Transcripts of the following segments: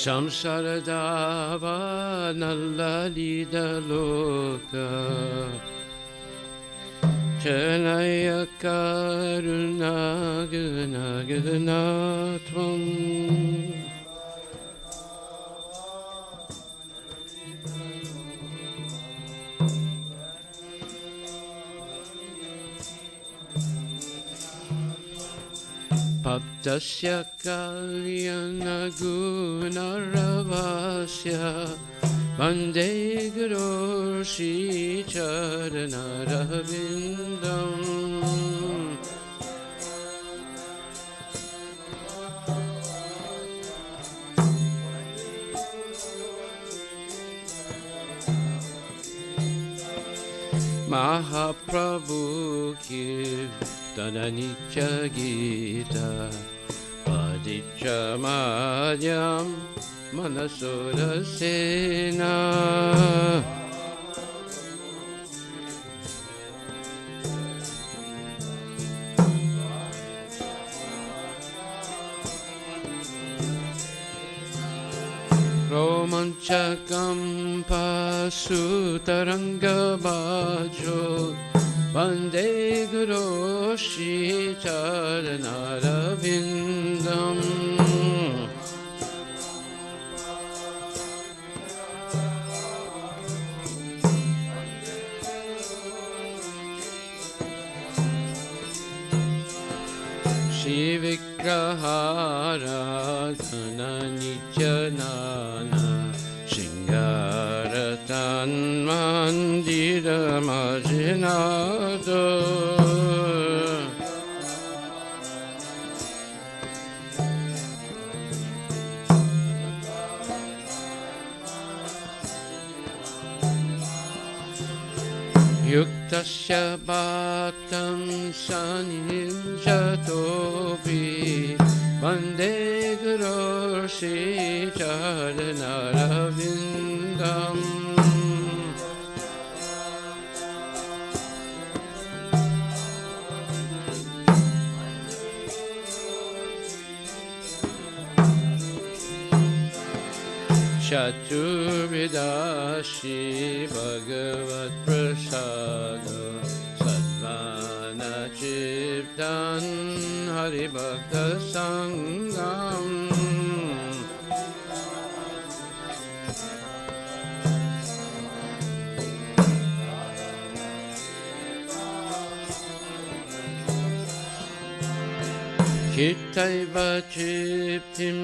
Samsaradava Nalalida Loka Chanaya Karuna Guna Gunatvam Bhaktasya Kalyana Gunaravasya Vande Guru Shri Charanaravindam Mahaprabhu Kirtana Nitya Gita Paditya Madhyam Manasura Sena Romanchakam Pasutaranga Bhajo Vande Guru Shri Charanaravindam Shri Vigraharadhana Nityanana Shingaratan Mandira Majinado Yuktasya Bhaktam Sanhinjatopi Vande Guru Shri Charanaravindam Chaturvidashi Bhagavat Prasada Sadvana Chiptan Haribhakta Sangam Chittaiva Chiptim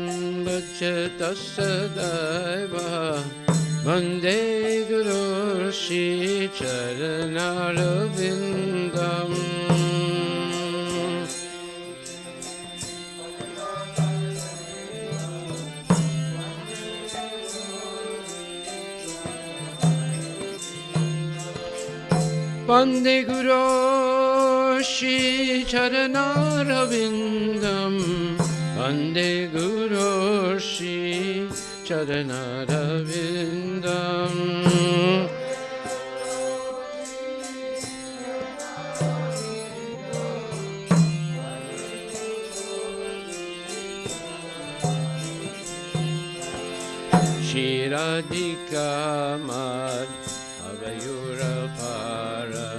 Bhajata Sadaiva Vande Guru Shri Charanaravindam Vande Guru Shri Charanaravindam Vande Guru Shri Charanaravindam Shri Radhika Madhavayurapara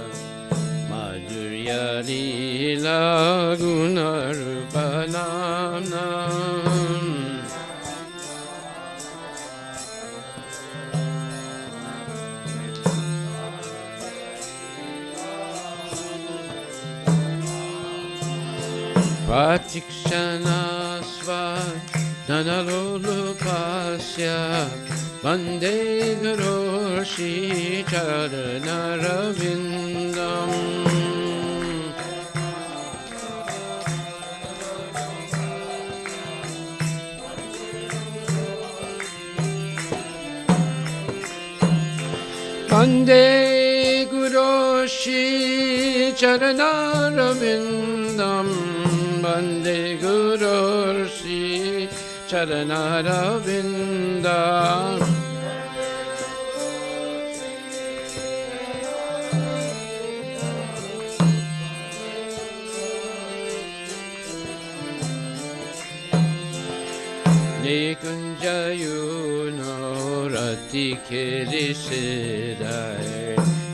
Madhurya Lila Gunarupanam Pratikshana Svananalolupasya Vande Guru Shri Charanaravindam Vande Guru Shri Charanaravindam Vande Guru Shri Charanaravindam Nikunjayuno Rati Kirisidai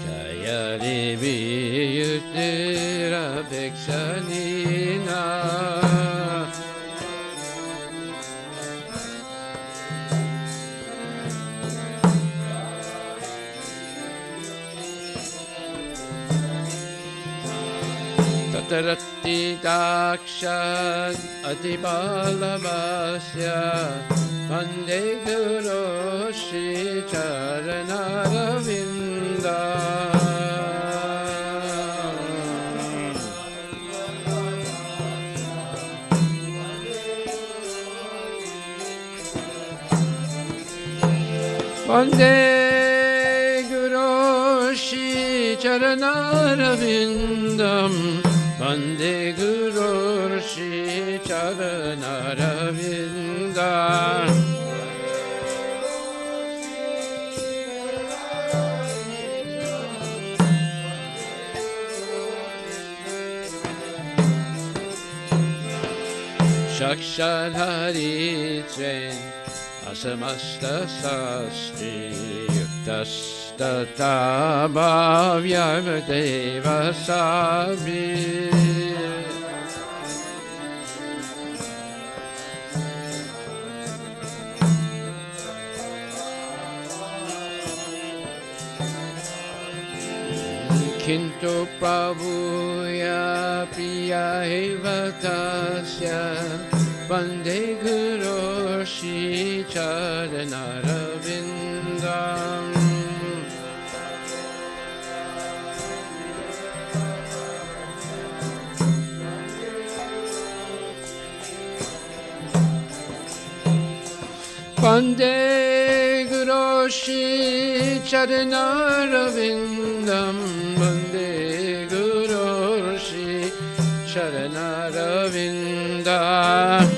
Jayari Viyutira Bhiksanina Tatarati Dakshan Atibalavasya Vande Guru Shri Charanaravinda Vande Guru Shri Charanarvindam Vande Guru Shri Charanarvindam Shakshadhari Tren Asamasta Sastri Yuktastata Bhavyavadeva Sabhi Kintu Prabhuya Priya Evatasya Vande Guru Shri Charanarvindam Vande Guru Shri Charanarvindam Vande Guru Shri Charanarvindam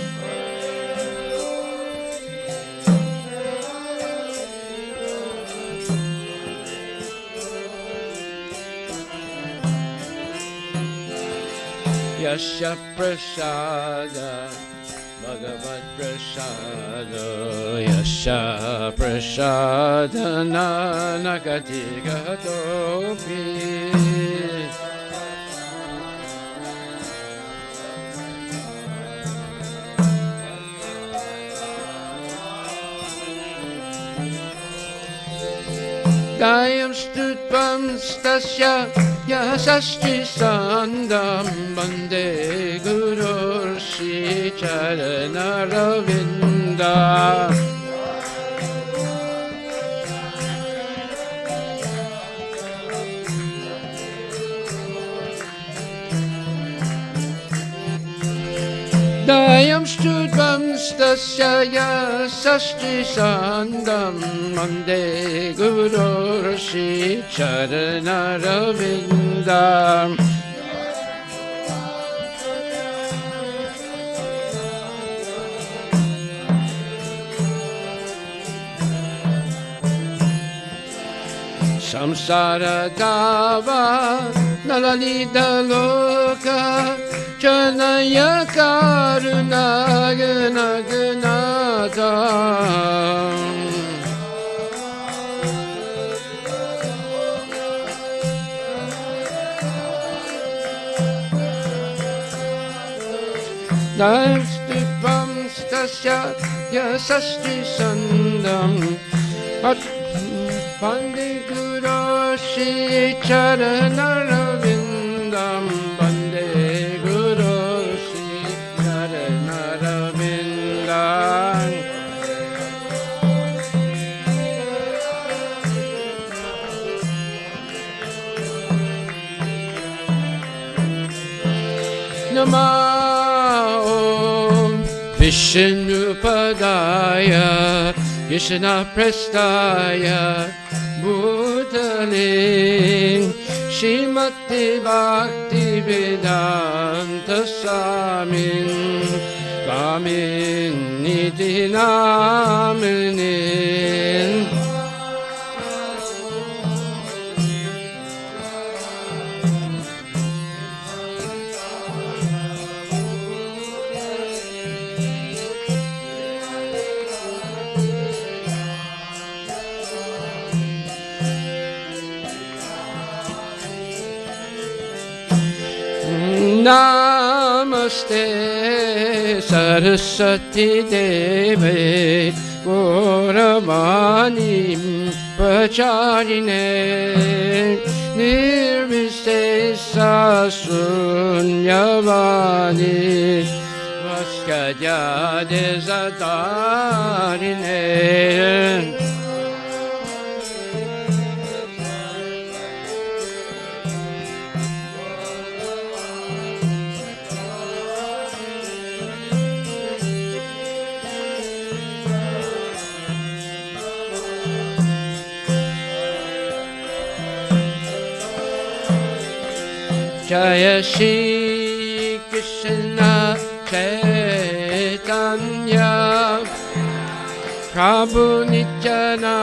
Yasya Prasada Bhagavad Prasada Yasya Prasada Nanakati Gatopi Dayam Stutvam Stasya Yasastri Sandam Vande Guru Shri Charanaravinda Dayam Stutvam Stasya Yasastri Sandam Vande Guru Shri Charanaravinda Samsara Dava Nalalita Loka Chanaya Karuna Gana Ganata Nastipam Stasya Yasastri Sandam Vande Guru Shri Charanarvindam Vande Guru Shri Charanarvindam Nama Om Vishnupadaya Krishna Prestaya Bhutale Shrimati Bhakti Vedanta Swamin Swamin Niti Naminin Namaste Saraswati Deve Gauravani Pacharine Nirvistesa Sunyavani Vaskadya Desadarine Jaya Shri Krishna Chaitanya Prabhu Nityananda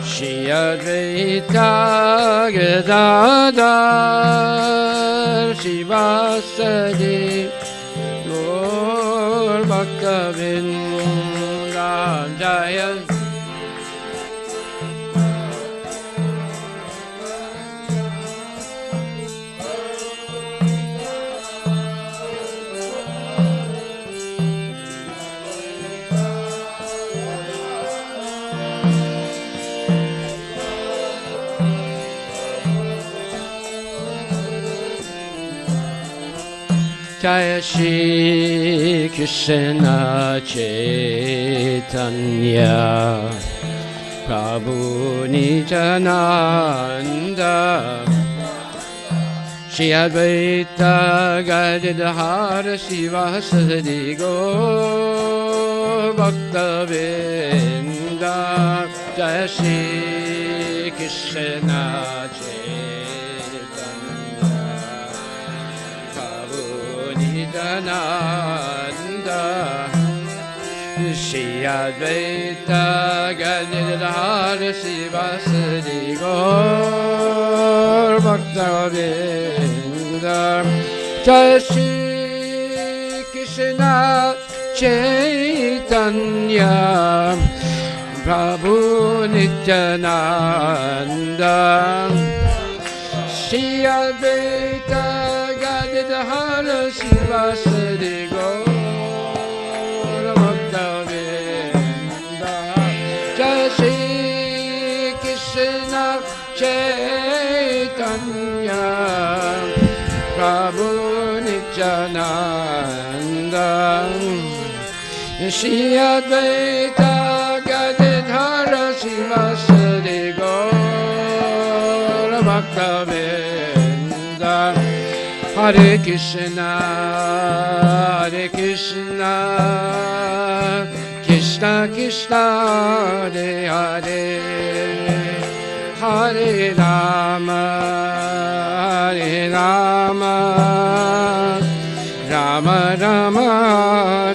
Shri Advaita Gadadhar Shivasadi Gaur Bhaktavinda Jaya Jaya Shri Krishna Chaitanya Prabhu Nityananda Shri Advaita Gadadhar Shivasadi Gaur Bhaktavinda Jaya Shri Krishna Nanda Shri Advaita Gadadhar Shivasadi Gaur Bhaktavinda Jaya Shri Krishna Chaitanya Prabhu Nityananda Shri Advaita Gadadhar Shivasadi Gaur Bhaktavinda Jaya Shri Krishna Chaitanya Prabhu Nityananda Shri Advaita Gadadhar Shivasadi Gaur Bhaktavinda Hare Krishna, Hare Krishna, Krishna Krishna, Hare Hare, Hare Rama, Hare Rama, Rama Rama,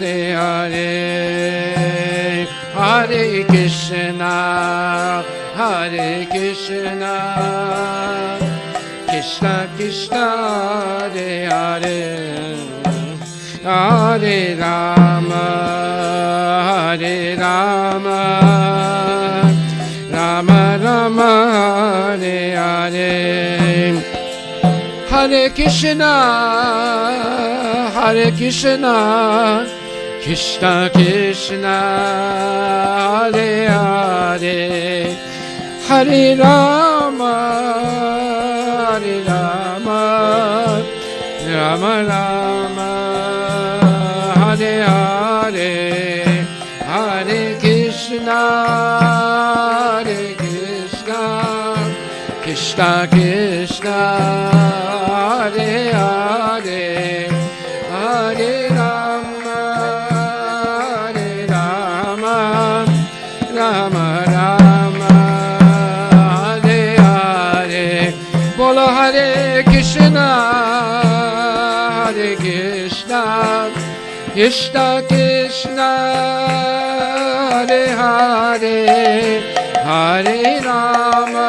Hare Hare, Hare Krishna, Hare Krishna. Krishna Krishna Hare Hare Hare Rama Hare Rama Rama Rama Hare Hare Hare Krishna Krishna Krishna Hare Hare Hare Rama Hare Rama, Rama Rama, Hare Hare, Hare Krishna, Krishna Krishna, Hare Hare, Hare Rama, Hare Rama, Rama Rama, Hare Hare, Bolo Hare Krishna, Hare Krishna, Krishna Krishna, Hare Hare, Hare Rama,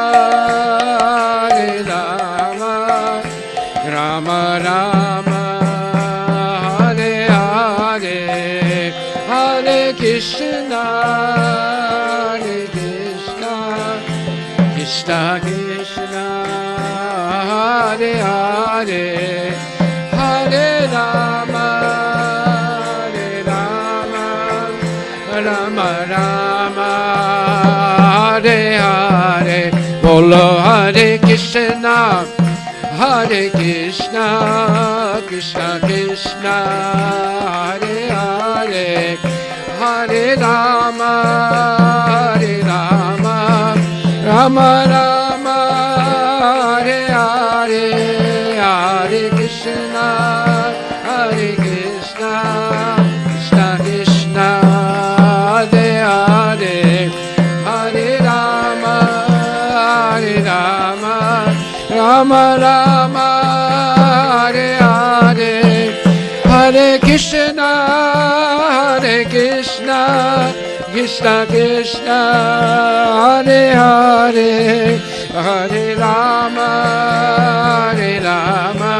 Hare Rama, Rama Rama, Hare Hare, Hare Krishna, Krishna Krishna, Hare Hare Hare, Hare Rama, Hare Rama, Rama Rama, Hare Hare. Bolo Hare Krishna, Hare Krishna, Krishna Krishna, Hare Hare, Hare Rama, Hare Rama, Rama Rama, Hare Hare, Hare Krishna, Hare Krishna, Krishna Krishna, Hare Hare, Hare Rama, Hare Rama, Rama Rama, Hare Hare, Hare Krishna, Hare Krishna, Krishna Krishna, Hare Hare, Hare Rama, Hare Rama,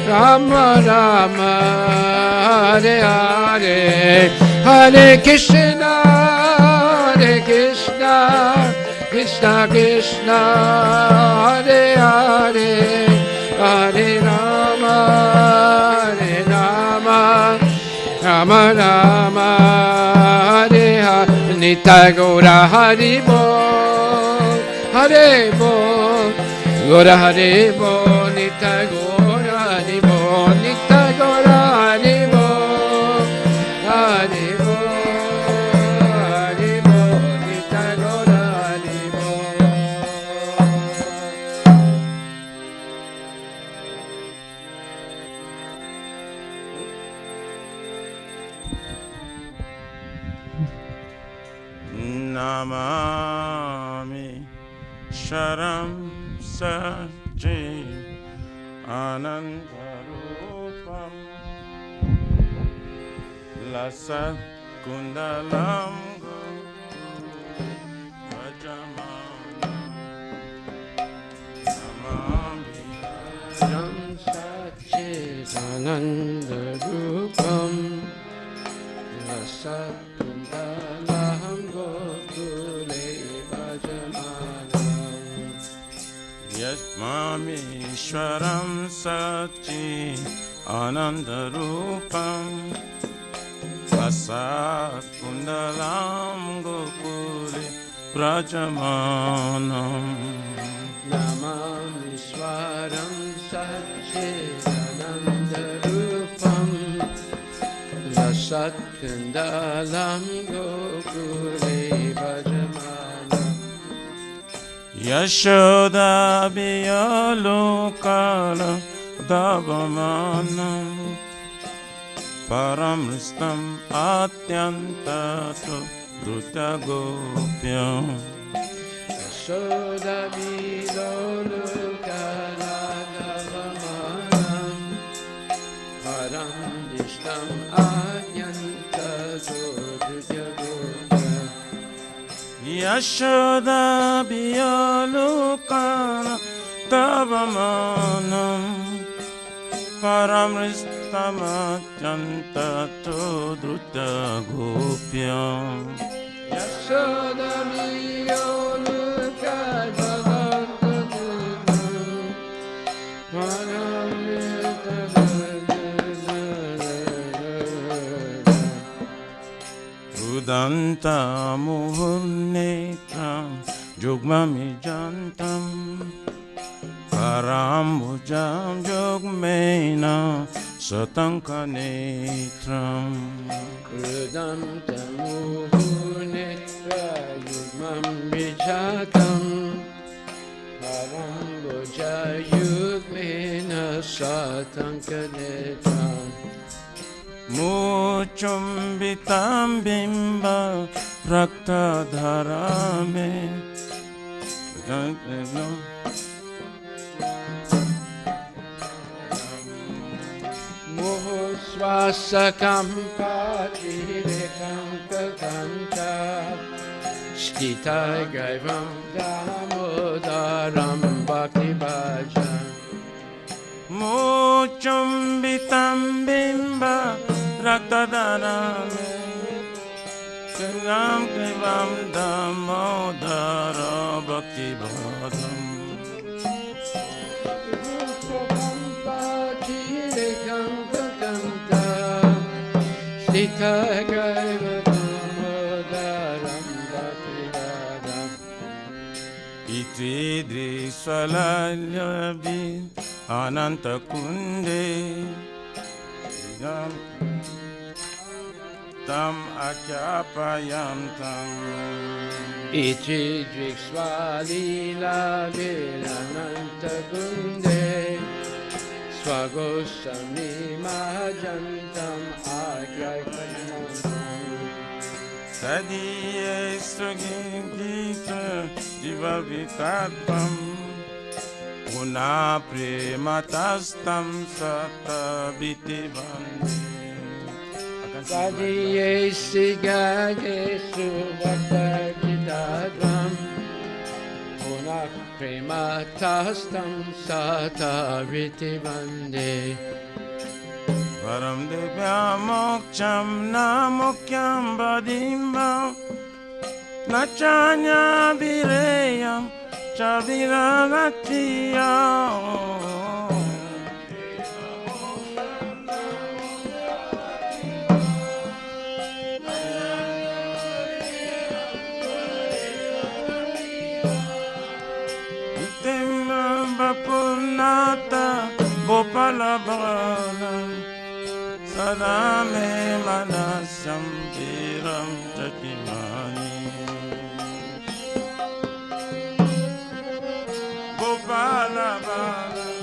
Rama Rama, Hare Hare, Hare Krishna, Hare Krishna, Krishna Krishna, Hare Hare, Hare Rama, Hare Rama, Rama Rama, Hare Hare. Nitai Gaura Hari Bol, Hare Bol, Gaura Hari Bol, Nitai Gaura Hari Bol, Nitai Gaura Hari Bol, Hari Bol, Hari Bol, Nitai Gaura Hari Bol. Namami Sharam Sachi Anandarupam Lasa Kundalam Vajamanam Namami Ram Satchitananda Rupam Rasakundalam Gokule Bhajamanam Yasmami Shwaram Sachi Anandarupam Vasat Kundalam Gokule Brajamanam Namami Swaram Satchitananda Rupam Rasatkandalam Gokule Bhajamanam Yashoda Biyalokala Davamanam Paramristam Atyantato Drutagopyam Yashoda Vilolukaladavamanam Param Dishtam Adyantato Drutagopyam Yashoda Biyalokala Davamanam Paramristam Atyantato Drutagopyam Yashoda Vilolukaladavamanam Param Udanta Muhurnetram Jugmami Jantam Parambujam Jugmena Satankanetram Rudam Tamuhunetra Yugmam Vijatam Parambuja Yugmena Satankanetram Muchumbitam Bimba Rakta Dharame Muhusvasakam Patirekam Kakanta Stita Gaivam Damodaram Bhakti Bhajan Muchumbitam Bimba Rakta Dharame Ram Krivam Damodara Bhakti Bhadam Stita Gaiva Damodaram Bhaktivedam Iti Drisvalalyabi Ananta Kunde Tam Akyapayam Tam Iti Driksvalila Vilananta Gunde Swagosami Mahajantam Agyaipanam Sadiye Sugita Jivavitadvam Una Prematastam Satabiti Bandi Sadiye Sigage Suvakajitadvam Una Prematastam Satabiti Bandi Varam Devya Mokcham Namokyam Badimbam Nachanya Vireyam Chaviranatiyam Itimma Vapurnata Gopala Bharanam Sadame Manasam Viram Chakimani Gopala Bharanam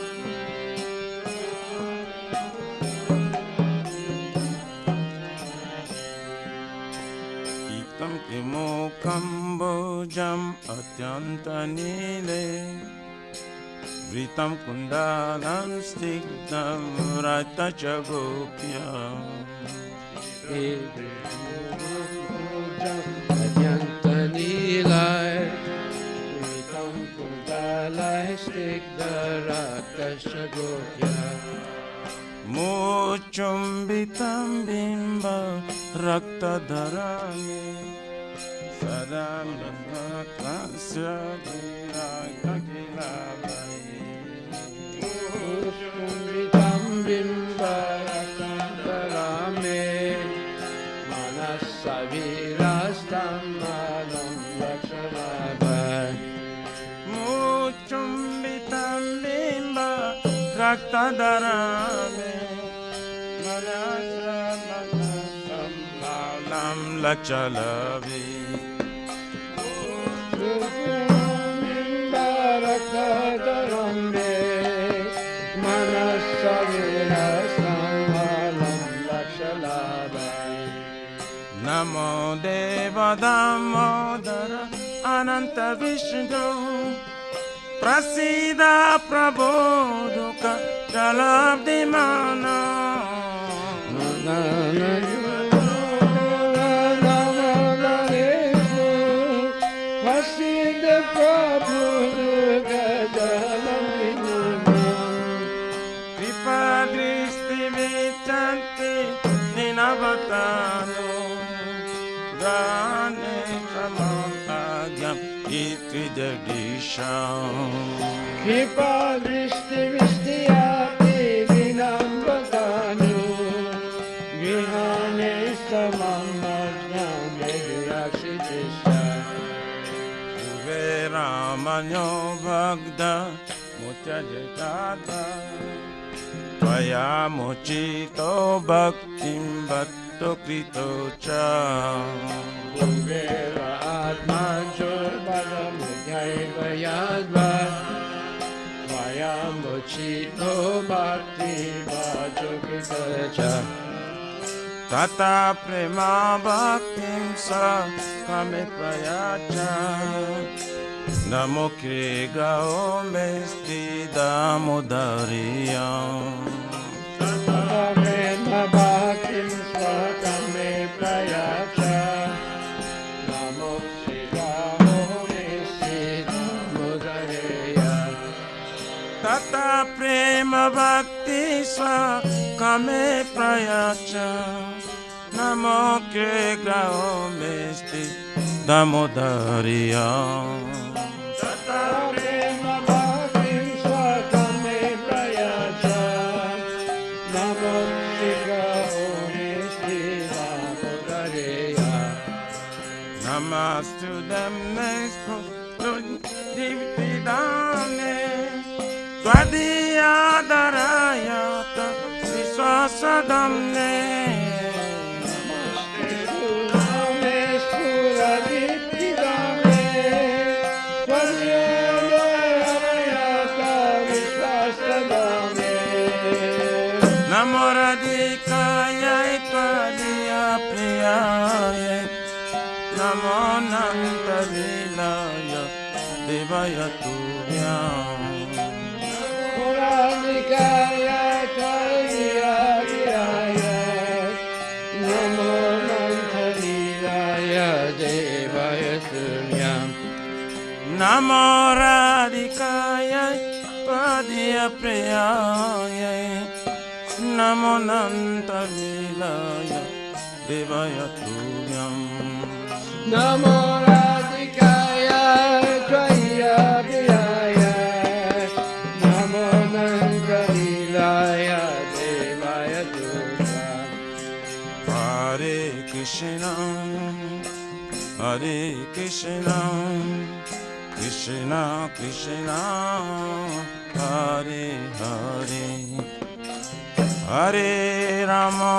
Itam Timokam Bojam Atyanta Nile Vritam Kundalam Stigdam Ratachagopya Adyantanilai Vitam Kundalai Stigdaratasagopya Muchumbitam Bimba Rakta Dharami Sadam Lakasya Virakakilabhai Muchumbitam Bimbaraktantarame Manasavirastam Madam Lakshanabhai Muchumbitam Bimba Rakta Dharami Manasramanasam Bhalam Lakshalavi Bimbaraktantarame Manasavirastam Madam Lakshanabhai Namo Deva Damodara Ananta Vishnu Prasida Prabodhuka Jalabdimana Kripa Dristi Vichanti Ninavatano Dane Samantagyam Iti Jagdisham Kripa Dristi Vishtiyati Vinambatanu Vihane Samamajnam Vedyakshitishya Ramanyo Bhagda Mucha Jatata Tvaya Mochito Bhaktim Bhatto Krito Cha Vera Atmajo Bharamudhyaiva Yadva Vayamuchito Bhakti Vajokitacha Tata Prema Bhaktim Sa Kame Prayacha Namo Kriga Omesti Damodariyam Prema Bhaktim Swakame Prayacha Namo Shivamo Nishita Mudareya Tata Prema Bhakti Swa Kame Prayacha Namo Kriga Omesti Damodariyam Tata Prema Bhaktim Swakame Prayacha Namo Shivamo Nishita as to them next divine Swadhiyadarayata Viswasadamne Namo Radhikaya Tvadiya Priyaya Namo Nantavilaya Devaya Tuvyam Radhikaya Tvadiya Priyaya Namo Nantavilaya Devaya Tuvyam Namo Radhikaya Tvadiya Priyaya Namo Nantavilaya Devaya Tuvyam Namo Radhikaya Tvadiya Priyaya Namo Nantavilaya Devaya Tuvyam Hare Krishna Hare Krishna Krishna Krishna Hare Hare Hare Rama,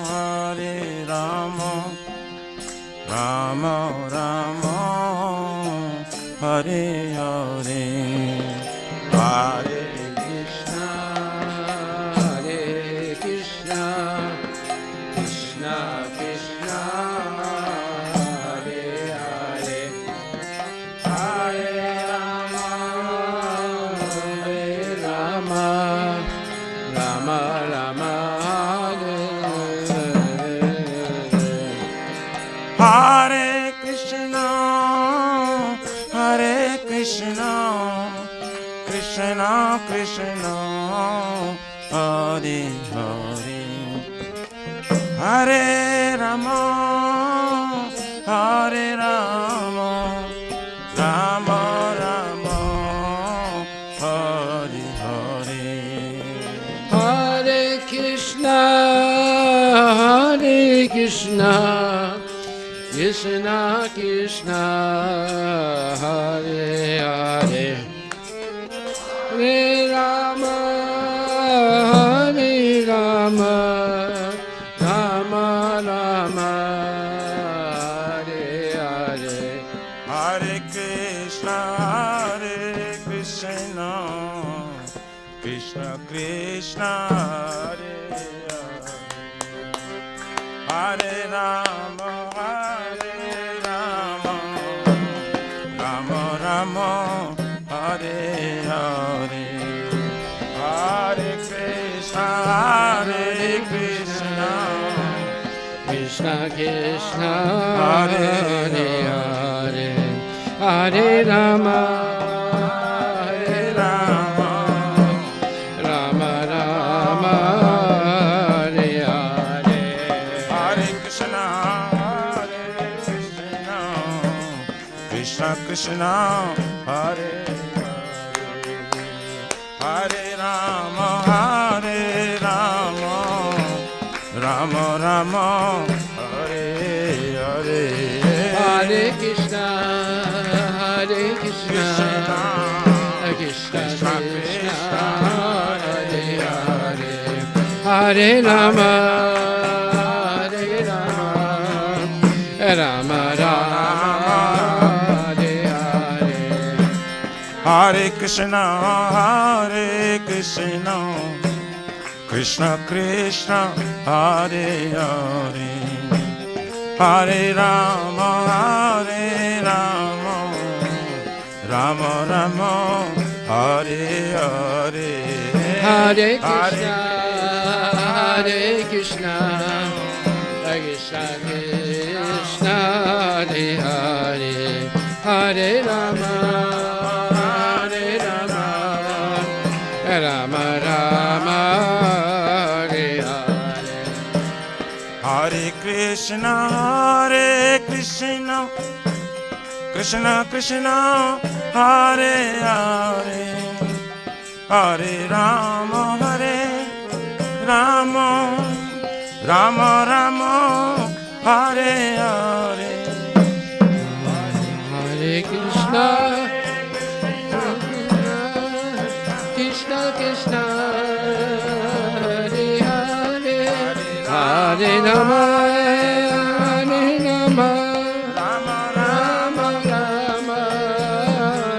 Hare Rama, Rama Rama, Hare Hare, Hare Krishna, Hare Krishna, Krishna Krishna, Hare Hare, Hare Rama, Hare Rama. Rama Rama Hare Krishna, Hare Krishna, Krishna Krishna, Hare Hare, Hare Rama, Hare Rama, Rama Rama, Hare Hare. Hare Krishna, Hare Krishna, Krishna Krishna, Hare Hare, Hare Rama, Hare Rama, Rama Rama, Hare Hare, Hare Krishna, Hare Krishna, Krishna Krishna, Hare Hare, Hare Rama, Hare Rama, Rama Rama, Hare Hare, Hare Krishna, Hare Krishna, Krishna Krishna, Hare Hare Hare, Hare Rama, Hare Rama, Rama Rama, Hare Hare, Hare Krishna, Hare Krishna, Krishna Krishna, Hare Hare, Hare Rama, Hare Rama, Rama Rama, Hare Hare, Hare Krishna, Hare Krishna, Krishna Krishna, Hare Hare, Hare Rama, Hare Rama, Rama Rama, Hare Hare, Hare Krishna, Hare Krishna, Krishna Krishna, Hare Hare, Hare Rama, Hare Rama, Rama Rama, Hare Hare, Hare Krishna, Hare Krishna, Krishna Krishna, Hare Hare, Hare Rama, Hare Rama, Rama Rama, Hare Hare, Hare Krishna, Hare Krishna, Krishna Krishna, Hare Hare, Hare Rama, Hare Rama, Rama Rama, Hare Hare, Hare Rama, Hare Rama, Rama Rama Rama,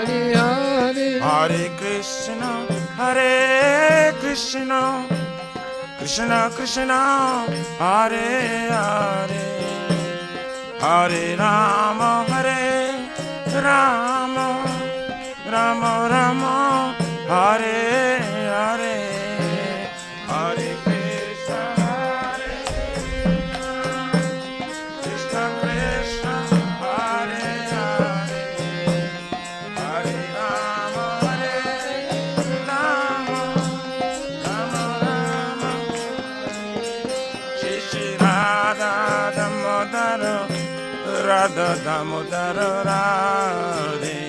Hare Hare. Hare Krishna, Krishna Krishna, Hare Hare, Hare Rama, Rama Rama, Hare Hare, Hare Krishna, Krishna Krishna, Hare Hare, Hare Rama, Rama Rama, Shri Radha Damodara, Radha Damodara Radhe.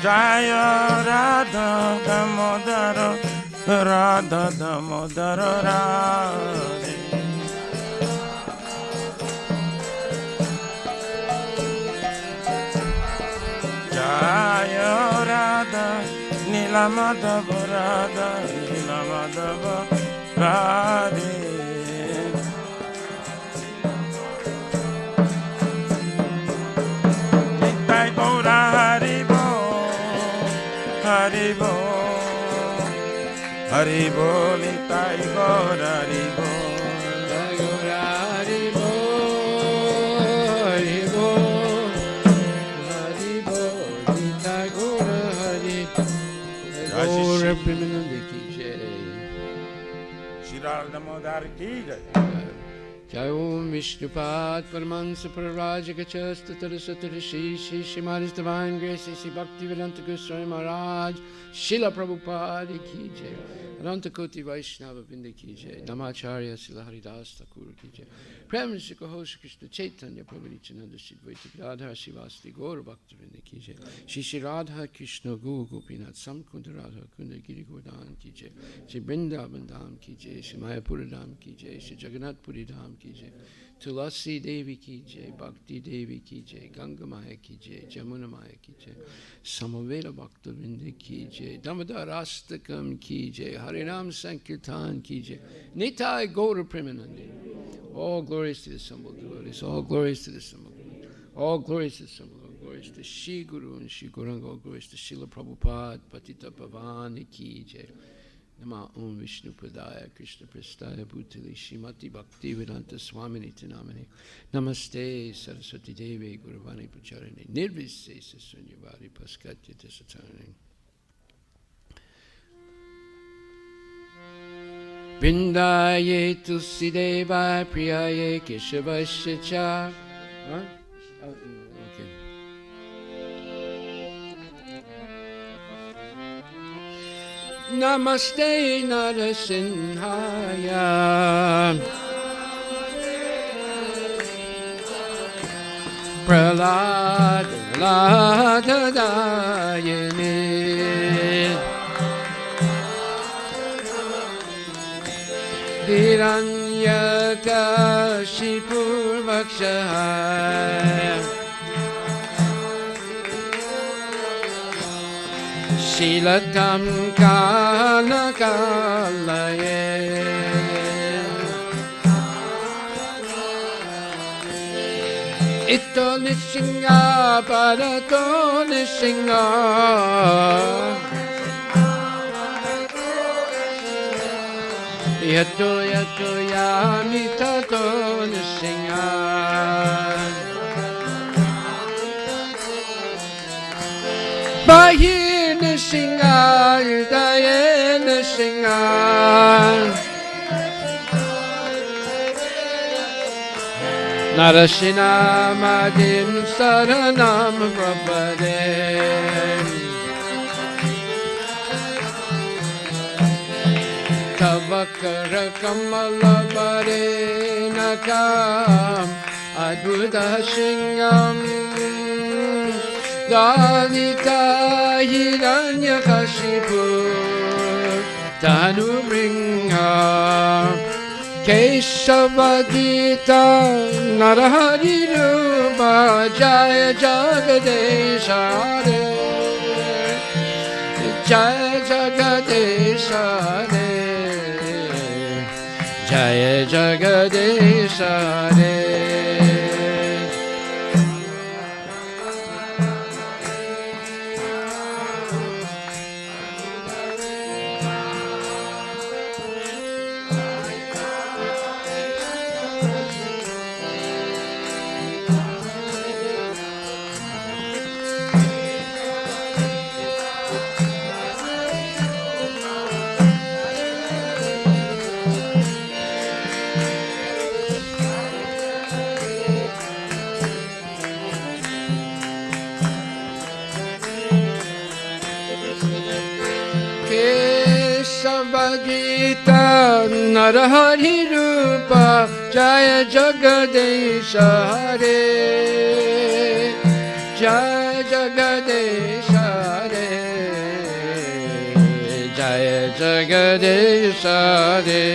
Jaya Radha Damodara, Radha Damodara Radhe. Jaya Radha Nilamadava Radha Nilamadava Radhe. Nitai Gaura Haribo, Haribo, Haribo, Nitai Gaura Haribo. Shri Radha Damodar ki jai. Jai Om Vishnupad Paramahansa Pararajagachastu Tadasatarishi Shri Shrimad Divine Grace Sri Bhaktivedanta Goswami Maharaj Srila Prabhupada ki jai. Adanta Koti Vaishnava Vrinda ki jai. Namacharya Srila Haridas Thakur ki jai. Prem Shri Krishna Chaitanya Prabhu Nityananda Shri Dvaita Gadadhar Srivasti Gaura Bhaktivinoda ki jai. Shri Shri Radha Krishna Gu Gopinath Samkunda Radha Kunda Giri Govardhan ki jai. Shri Vrindavan Dham ki jai. Shri Mayapura Dham ki jai. Shri Jagannath Puri Dham ki jai. Tulasi Devi ki jai. Bhakti Devi ki jai. Ganga Maya ki jai. Jamuna Maya ki jai. Samaveda Bhaktavinda ki jai. Damodar Astakam ki jai. Harinam Sankirtan ki jai. Nitai Gaura Premanandi. All glories to the assembled devotees. All glories to the assembled devotees. All glories to the assembled. All glories to Shri Guru and Shri Gauranga. All glories to Srila Prabhupada. Patita Pavani ki jai. Nama Om Vishnu Padaya Krishna Prastaya Bhutali Shrimati Bhakti Vedanta Swamini Tinamani Namaste Saraswati Devi Guruvani Pracharini Nirvisesa Sunyavadi Paskatya Tisatani Vrindaye Tulsideva Priyaye Keshavasya Cha. Huh? Oh, okay. Namaste Narasimhaya Prahlada Dayane Hiranyakashipu Vakshaya Shilatam Kala Kalaye Ito Nishinga Parato Nishinga Yato Yato Yami Tato Nishinga Bahir Nishinga Yudaye Nishinga Narashina Madim Saranam Prabhade Tavakara Kamala Varenakam Adbuddha Shingam Dalita Hiranyakashipu Tanubringa Keshavadita Narahari Rupa Jaya Jagadesha Jaya Jagadesha Hare, Jaya Jagadesha Hare. Kesavagita Narahari Rupa Jaya Jagadesha Hare, Jaya Jagadesha Hare, Jaya Jagadesha Hare.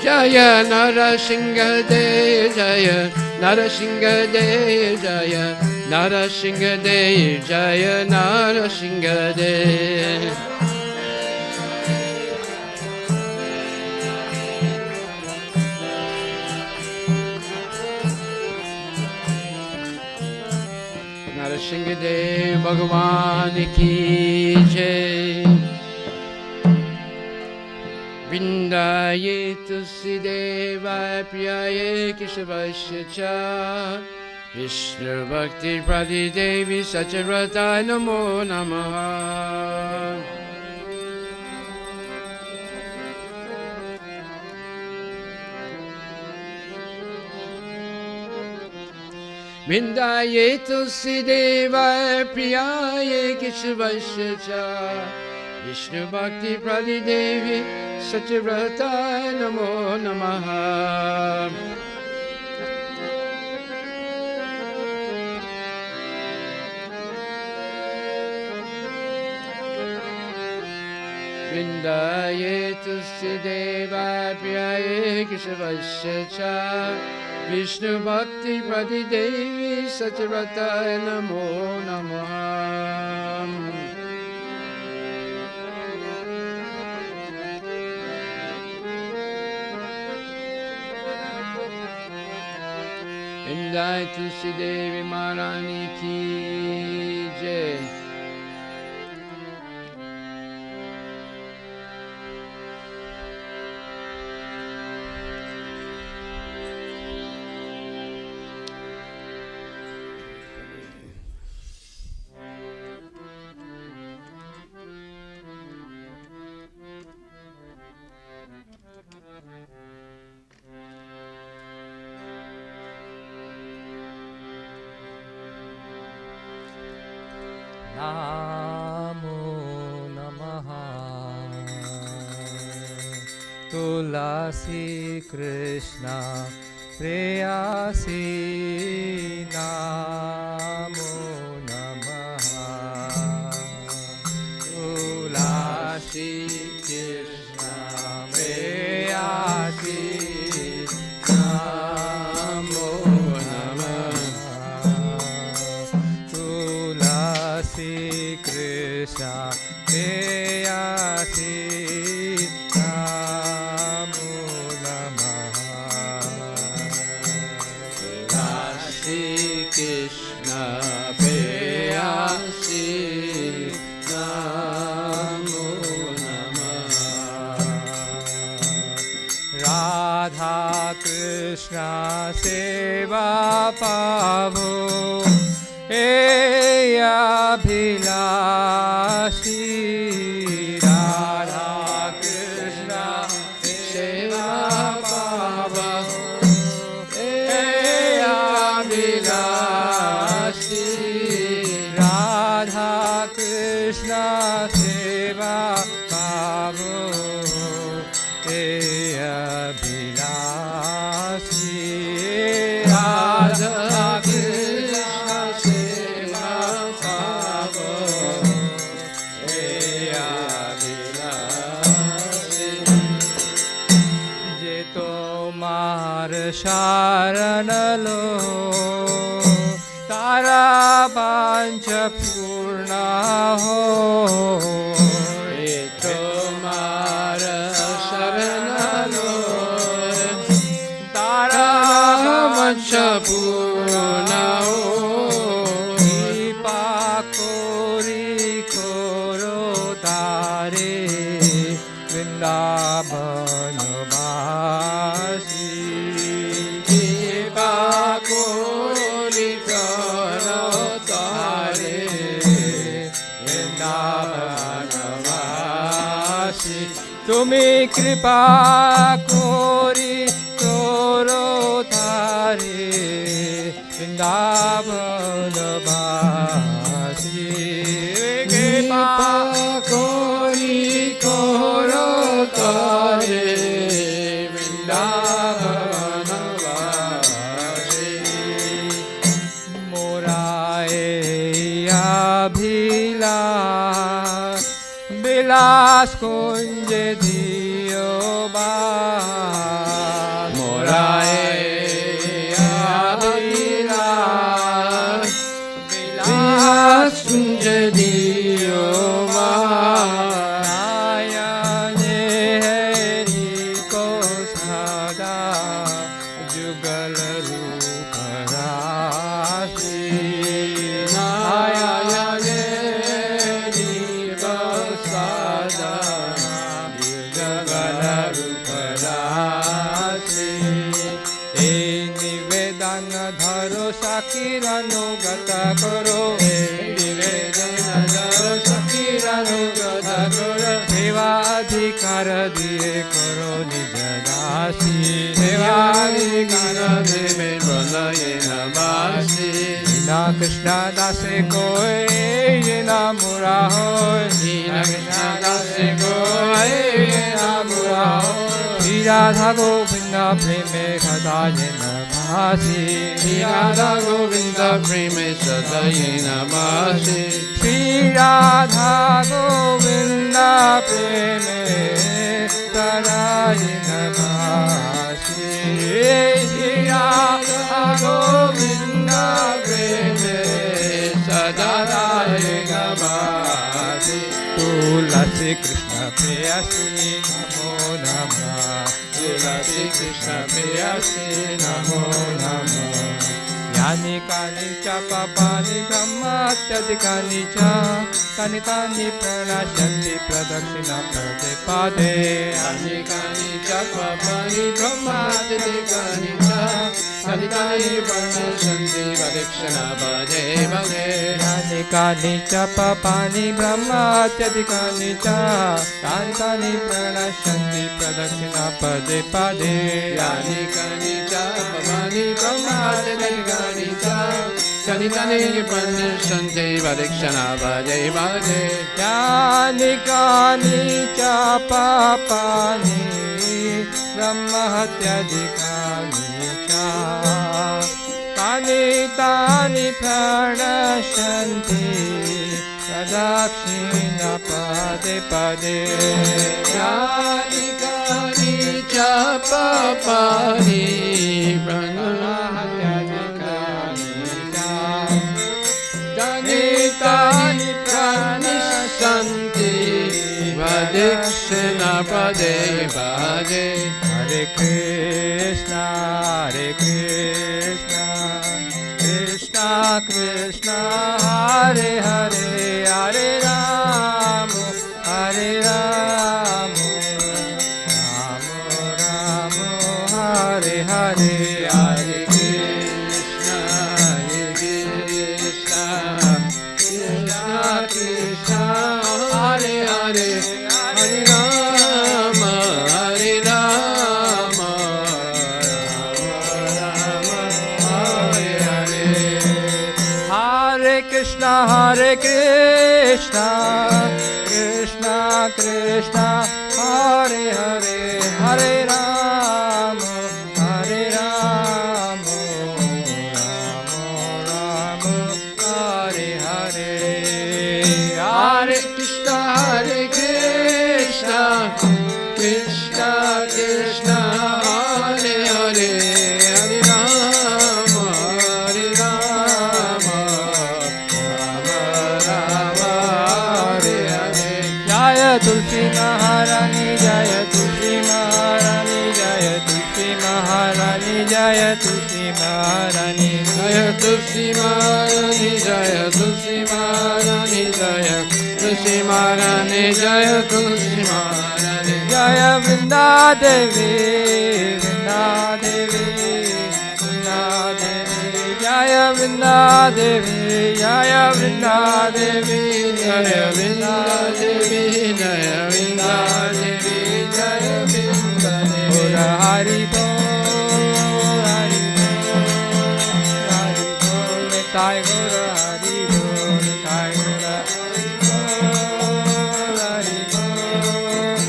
Jaya Narasinghadev, Jaya Narasinghadev, Jaya Narasinghadev, Jaya Narasinghadev. Narasinghadev Bhagavan ki jai. Vrindaye Tulsidevaya Priyaye Keshavasya Cha, Vishnu Bhakti Prati Devi Sachavrata Namo Namaha. Vrindaye Tulsidevaya Priyaye Keshavasya Cha, Vishnu Bhakti Prati Devi Sachivrata Namo Namaha. Vrindaye Tulsideva Priyaye Keshavasya Cha, Vishnu Bhakti Prati Devi Sachivrata Namo Namaha. Vrindaye Tulsi Devi Maharani ki jai. Namo Namaha Tulasi Krishna Preyasi. Namo Namaha Tulasi Krishna Preyasi. Namo Namaha Tulasi Krishna Preyasi. Namo Namaha Krishna Preyasi. Namo Namaha. Radha Krishna Seva Pavo Abhilashi. Radha Krishna Seva Pavo Abhilashi. Radha Krishna Seva Pavo Abhilashi. Radha Krishna Seva sharanalo tara pancha purna ho tomara sharanalo tara pancha purna ho kripa kori koro tare Vrindavanavasi kripa kori koro tare Vrindavanavasi Tumi kripa kori koro tare Vrindavanavasi kripa kori koro tare Vrindavanavasi Morae abhilash Bilas kunje diyo ba Morae abhilash Bilas kunje diyo ma Nayane heri ko sada Jugal rupa rasi Nayane divasada Jugal rupa rasi E nivedana dharo sakiranugata karo Nivedana dharo sakiranugata karo Seva adhikar diye karo nijadasi Seva adhikar diye pralaye namasi Hina Krishna dase koi yena mura hoy Hina Krishna dase koi yena mura hoy Shri Radha Govinda preme kada yena bhasi Shri Radha Govinda preme sada yena masi Shri Radha Govinda preme kada yena bhasi Shri Radha Govinda preme sada yena masi Tulasi Krishna preyasi namo namah Tulasi Krishna preyasi namo namah Yani kani cha papani brahmatyadikani cha Kani kani pranashanti pradakshina pade pade Yani kani chakvapani brahmatyadikani cha Kani kani pranashanti pradakshina pade pade Yani kani cha papani brahmatyadikani cha Kani kani pranashanti pradakshina pade pade Yani kani chakvapani brahmatyadikani cha Kani kani pranashanti pradakshina pade pade Yani kani cha papani brahmatyadikani cha Kani tani pranashanti pradakshina pade pade Yani kani chakvapani brahmatyadikani cha Kani tani pranashanti pradakshina pade pade Hare Krishna, Hare Krishna, Krishna Krishna, Hare Hare, Hare Rama, Hare Rama, Rama Rama, Hare Hare, Hare Krishna, Hare Krishna, Krishna Krishna, Hare Hare, Hare Rama, Hare Rama, Rama Rama, Hare Hare. Hare Krishna, Hare Krishna, Krishna Krishna, Hare Hare, Hare Rama, Hare Rama, Rama Rama, Hare Hare. Hare Krishna, Hare Krishna, Krishna Krishna, Hare Hare, Tulsi Maharani Jaya Tulsi Maharani Jaya Tulsi Maharani Jaya Tulsi Maharani Jaya Tulsi Maharani Jaya Tulsi Maharani Jaya Tulsi Maharani Jaya Tulsi Maharani Jaya Vrinda Devi Vrinda Devi Vrinda Devi Jaya Vrinda Devi Jaya Vrinda Devi Jaya Vrinda Devi Jaya Vrinda Devi Jaya Vrinda Devi Bol Hari Bol Hari Bol Hari Bol Nitai Gaur Hari Bol Nitai Gaur Hari Bol Hari Bol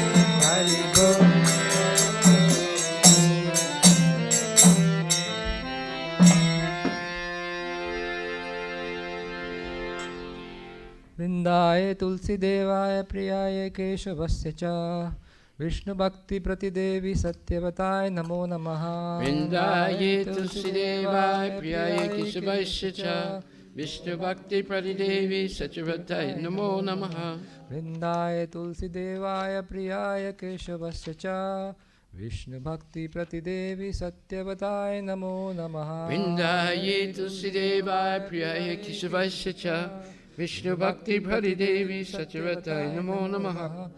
Hari Bol Vrindaye Tulsi Devaye Priyaye Keshavasya Cha Vishnu Bhakti Pratidevi Satyavataye Namo Namaha Vrindaye Tulsi Devaya Priyaye Keshavasya Cha Vishnu Bhakti Pratidevi Satyavataye Namo Namaha Vrindaye Tulsi Devaya Priyaye Keshavasya Cha Vishnu Bhakti Pratidevi Satyavataye Namo Namaha Vrindaye Tulsi Devaya Priyaye Keshavasya Cha Vishnu Bhakti Pratidevi Satyavataye Namo Namaha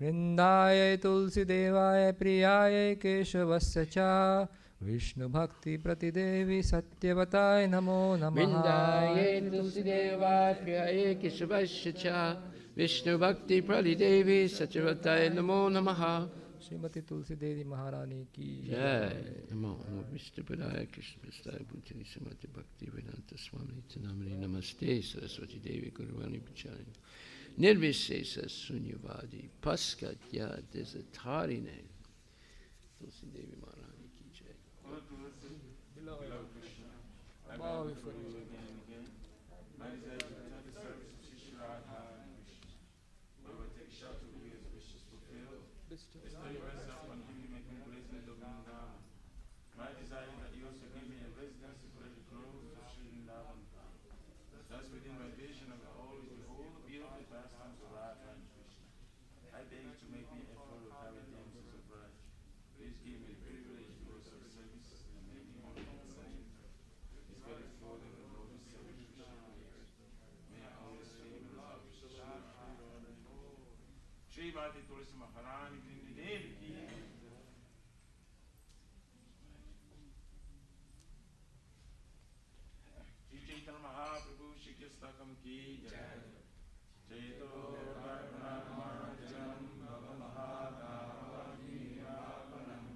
Vrindaye Tulsi Devaya Priyaye Keshavasya Cha Vishnu Bhakti Pratidevi Satyavataye Namo Namaha Vrindaye Tulsi Devaya Priyaye Keshavasya Cha Vishnu Bhakti Pratidevi Satyavataye Namo Namaha Srimati Tulsi Devi Maharani ki Jai Namo Vishnu Padaya Krishna Prasthaya Bhutani Samati Bhakti Vedanta Swami Tanamani Namaste Saraswati Devi Guruvani Pachani Nirvishesa Sunyavadi Paskatya Desatarine Tulsi Devi Maharani ki Jai. My desire is that you also give me a residency for the close of Sri Vrindavan. Thus within my vision I will always behold the beautiful pastimes of Radha and Krishna. I beg you to make me a full of carry dances of Raj. Please give me the privilege to also service and make me one of the same. This very full of the Lord is service may I always feel the love of Sri Srimati Tulsi Maharani Krishna Devi ki Chaitanya Mahaprabhu Shri Krishna ki jai. Chaito Karnamajanam Bhavamahadavani Apanam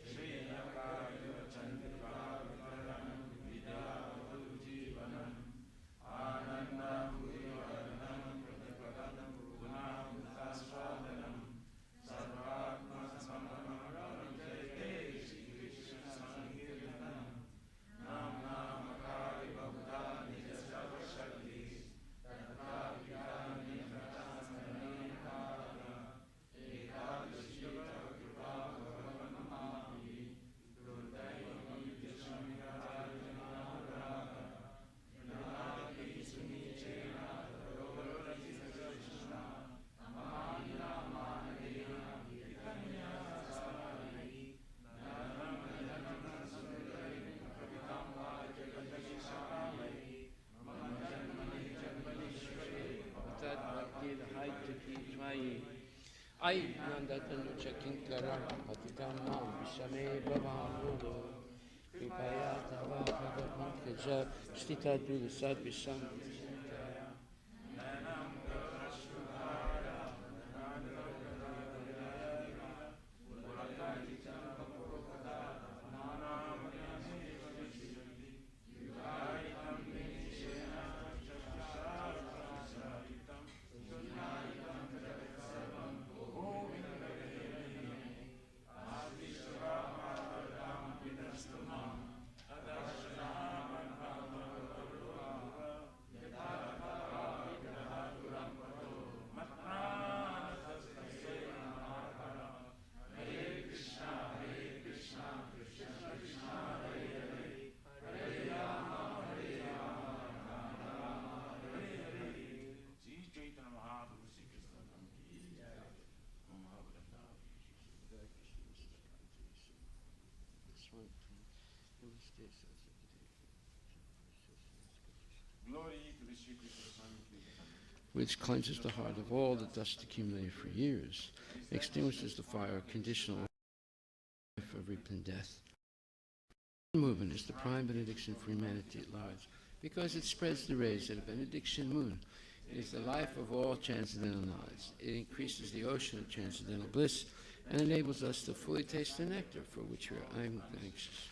Shri Akaya Chandra Vitaranam Vidyavadu Jivanam Anandam Vivadanam Pratipadanam Gunam Tasvadanam Sarvatma Samamaram Jayate Shri Krishna Sankirtanam Nam Namakari Bhavdani Jasava Shakti Tata Vidani Pratasmani Bhagana Ekadashita Kripa Bhavanamami Durdaivam Yashamirajanaraga Nalaki Sunichena Tadora Krishna Amani Namanadena Vitanya Sasari Nanam Nanam Sundari Kavitam Vajagadhi Shamai Manjanmani Janmani Shri Tat Bhakti Lahai Ki Jai. Ai Nandatan Chakinkara Patitam Nam Vishame Bhavam Kripaya Tava Bhagavankaya Sthita Dula Sadvisham Glory to the Shri Krishna Swami Krishna. Which cleanses the heart of all the dust accumulated for years, extinguishes the fire of conditional life of reaping death. Movement is the prime benediction for humanity at large, because it spreads the rays of the benediction moon. It is the life of all transcendental knowledge. It increases the ocean of transcendental bliss and enables us to fully taste the nectar for which we are anxious.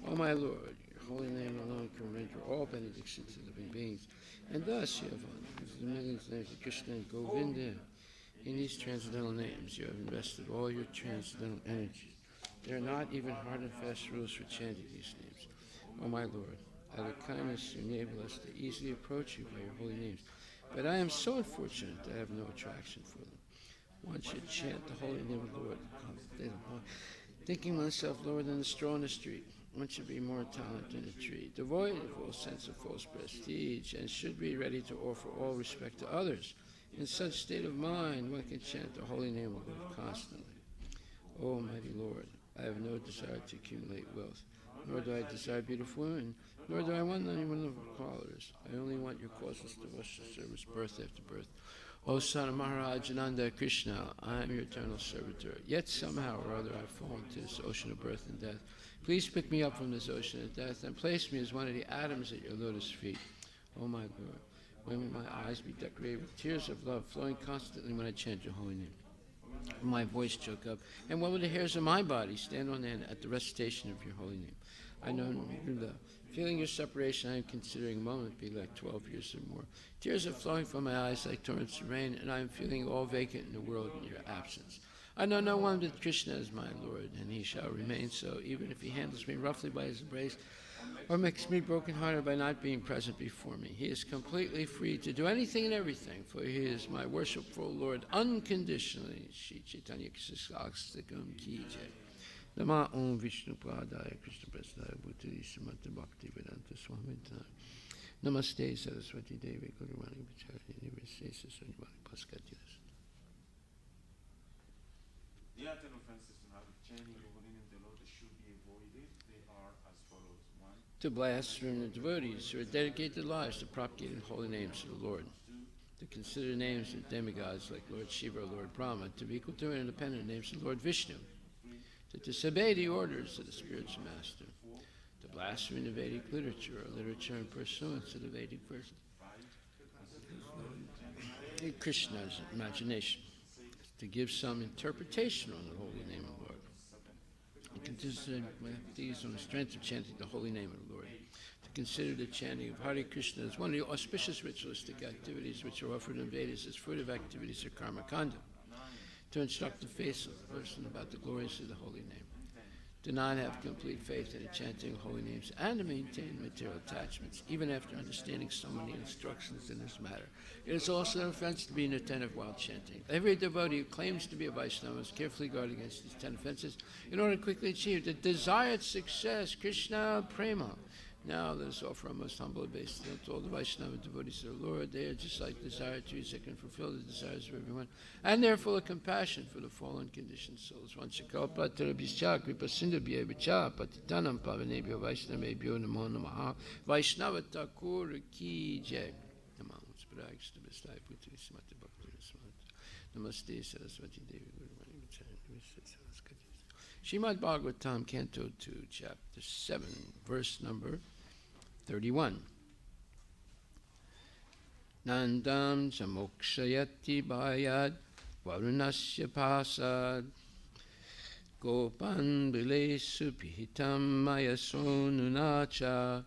O my Lord, your holy name alone can render all benediction to living beings, and thus you have honored the millions of names of Krishna and Govinda. In these transcendental names you have invested all your transcendental energies. There are not even hard and fast rules for chanting these names. O my Lord, out of kindness you enable us to easily approach you by your holy names, but I am so unfortunate that I have no attraction for them. One should chant the holy name of the Lord, thinking oneself lower than the straw in the street. One should be more talented than a tree, devoid of all sense of false prestige, and should be ready to offer all respect to others. In such state of mind, one can chant the holy name of the Lord constantly. O Almighty Lord, I have no desire to accumulate wealth, nor do I desire beautiful women, nor do I want anyone of qualities. I only want your causeless devotional service, birth after birth. O son of Maharaj Ananda Krishna, I am your eternal servitor. Yet somehow or other I fall into this ocean of birth and death. Please pick me up from this ocean of death and place me as one of the atoms at your lotus feet. O my Lord, when will my eyes be decorated with tears of love flowing constantly when I chant your holy name? Will my voice choke up, and when will the hairs of my body stand on end at the recitation of your holy name? I know the feeling your separation I am considering a moment be like 12 years or more. Tears are flowing from my eyes like torrents of rain, and I am feeling all vacant in the world in your absence. I know no one but Krishna is my Lord, and he shall remain so, even if he handles me roughly by his embrace, or makes me broken-hearted by not being present before me. He is completely free to do anything and everything, for he is my worshipful Lord unconditionally. Shri Chaitanya Krishnastakam Ki Jai. Nama Om Vishnu Padaya Krishna Prasthaya Bhutali Srimati Bhakti Vedanta Swami Namaste Saraswati Devi Guruvani Vichari Nivase Saswani Paskatidas. The other offenses to have chanting the holy name of the Lord should be avoided. They are as follows. 1. To blaspheme the devotees who are dedicated lives to propagating holy names of the Lord. 2. To consider names of demigods like Lord Shiva or Lord Brahma to be equal to and independent names of Lord Vishnu. 3. To disobey the orders of the spiritual master. 4. To blaspheme the Vedic literature or literature in pursuance of the Vedic verse. 5. Krishna's imagination. To give some interpretation on the holy name of the Lord. And consider these on the strength of chanting the holy name of the Lord. To consider the chanting of Hare Krishna as one of the auspicious ritualistic activities which are offered in Vedas as fruitive activities of karma kanda. To instruct the faithful person about the glories of the holy name. Do not have complete faith in the chanting of holy names and to maintain material attachments, even after understanding so many instructions in this matter. It is also an offense to be inattentive while chanting. Every devotee who claims to be a Vaishnava must carefully guard against these 10 offenses in order to quickly achieve the desired success, Krishna Prema. Now let us offer our most humble obeisance to all the Vaishnava devotees of the Lord. They are just like desired trees that can fulfill the desires of everyone, and they are full of compassion for the fallen conditioned souls. Vanchakalpa tarabhischa kripa sindhubhya vicha patitanam pavanebhyo vaishnavebhyo namo namaha Vaishnava Thakur ki jai. Namaste Saraswati Devi Guruvani Vichari. Srimad Bhagavatam, Canto 2, Chapter 7, verse number 31. Nandam chamokshayati bhayad varunasya pasad gopan bilesu pihitam mayasonunacha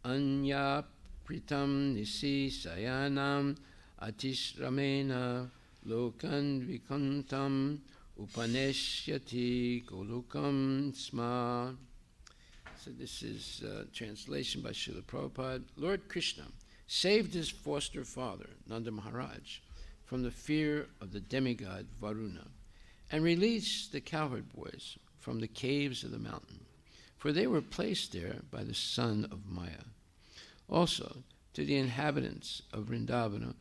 anya pritam nisi sayanam atishramena lokan vikantam upaneshyati golukam sma. So this is translation by Srila Prabhupada. Lord Krishna saved his foster father, Nanda Maharaj, from the fear of the demigod Varuna, and released the cowherd boys from the caves of the mountain, for they were placed there by the son of Maya. Also, to the inhabitants of Vrindavana,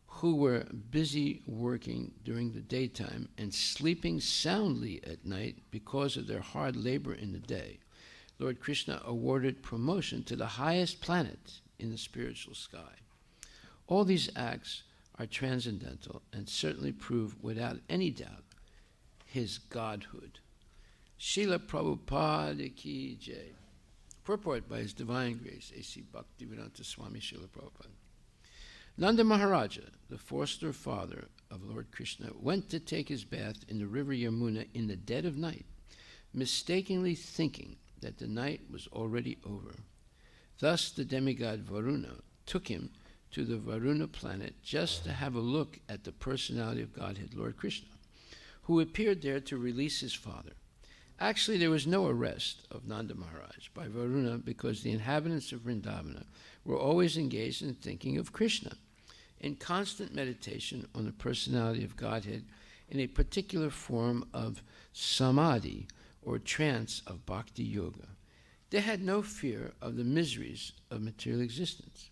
who were busy working during the daytime and sleeping soundly at night because of their hard labor in the day, Lord Krishna awarded promotion to the highest planet in the spiritual sky. All these acts are transcendental and certainly prove without any doubt his godhood. Srila Prabhupada Ki Jai. Purport by His Divine Grace, A.C. Bhaktivedanta Swami Srila Prabhupada. Nanda Maharaja, the foster father of Lord Krishna, went to take his bath in the river Yamuna in the dead of night, mistakenly thinking that the night was already over. Thus the demigod Varuna took him to the Varuna planet just to have a look at the personality of Godhead, Lord Krishna, who appeared there to release his father. Actually, there was no arrest of Nanda Maharaj by Varuna because the inhabitants of Vrindavana were always engaged in thinking of Krishna, in constant meditation on the personality of Godhead in a particular form of samadhi, or trance of bhakti yoga. They had no fear of the miseries of material existence.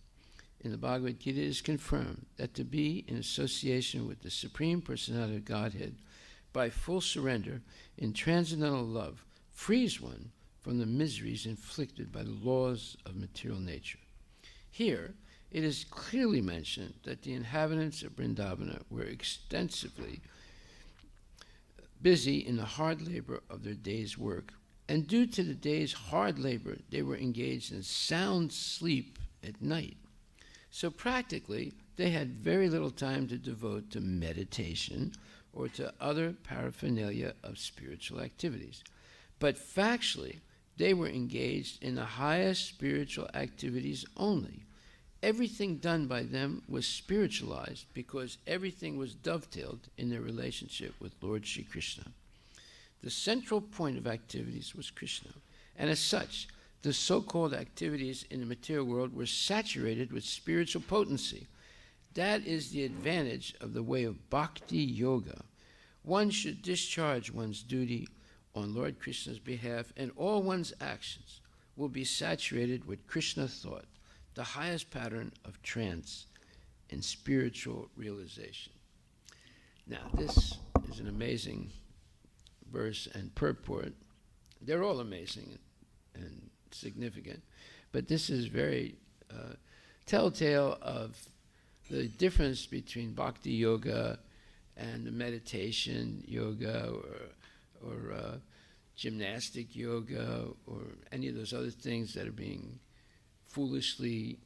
In the Bhagavad Gita, it is confirmed that to be in association with the Supreme Personality of Godhead by full surrender in transcendental love frees one from the miseries inflicted by the laws of material nature. Here, it is clearly mentioned that the inhabitants of Vrindavana were extensively busy in the hard labor of their day's work, and due to the day's hard labor, they were engaged in sound sleep at night. So practically, they had very little time to devote to meditation or to other paraphernalia of spiritual activities. But factually, they were engaged in the highest spiritual activities only. Everything done by them was spiritualized because everything was dovetailed in their relationship with Lord Sri Krishna. The central point of activities was Krishna, and as such, the so-called activities in the material world were saturated with spiritual potency. That is the advantage of the way of bhakti yoga. One should discharge one's duty on Lord Krishna's behalf, and all one's actions will be saturated with Krishna thought, the highest pattern of trance and spiritual realization. Now, this is an amazing verse and purport. They're all amazing and significant, but this is very telltale of the difference between bhakti yoga and the meditation yoga or gymnastic yoga or any of those other things that are being foolishly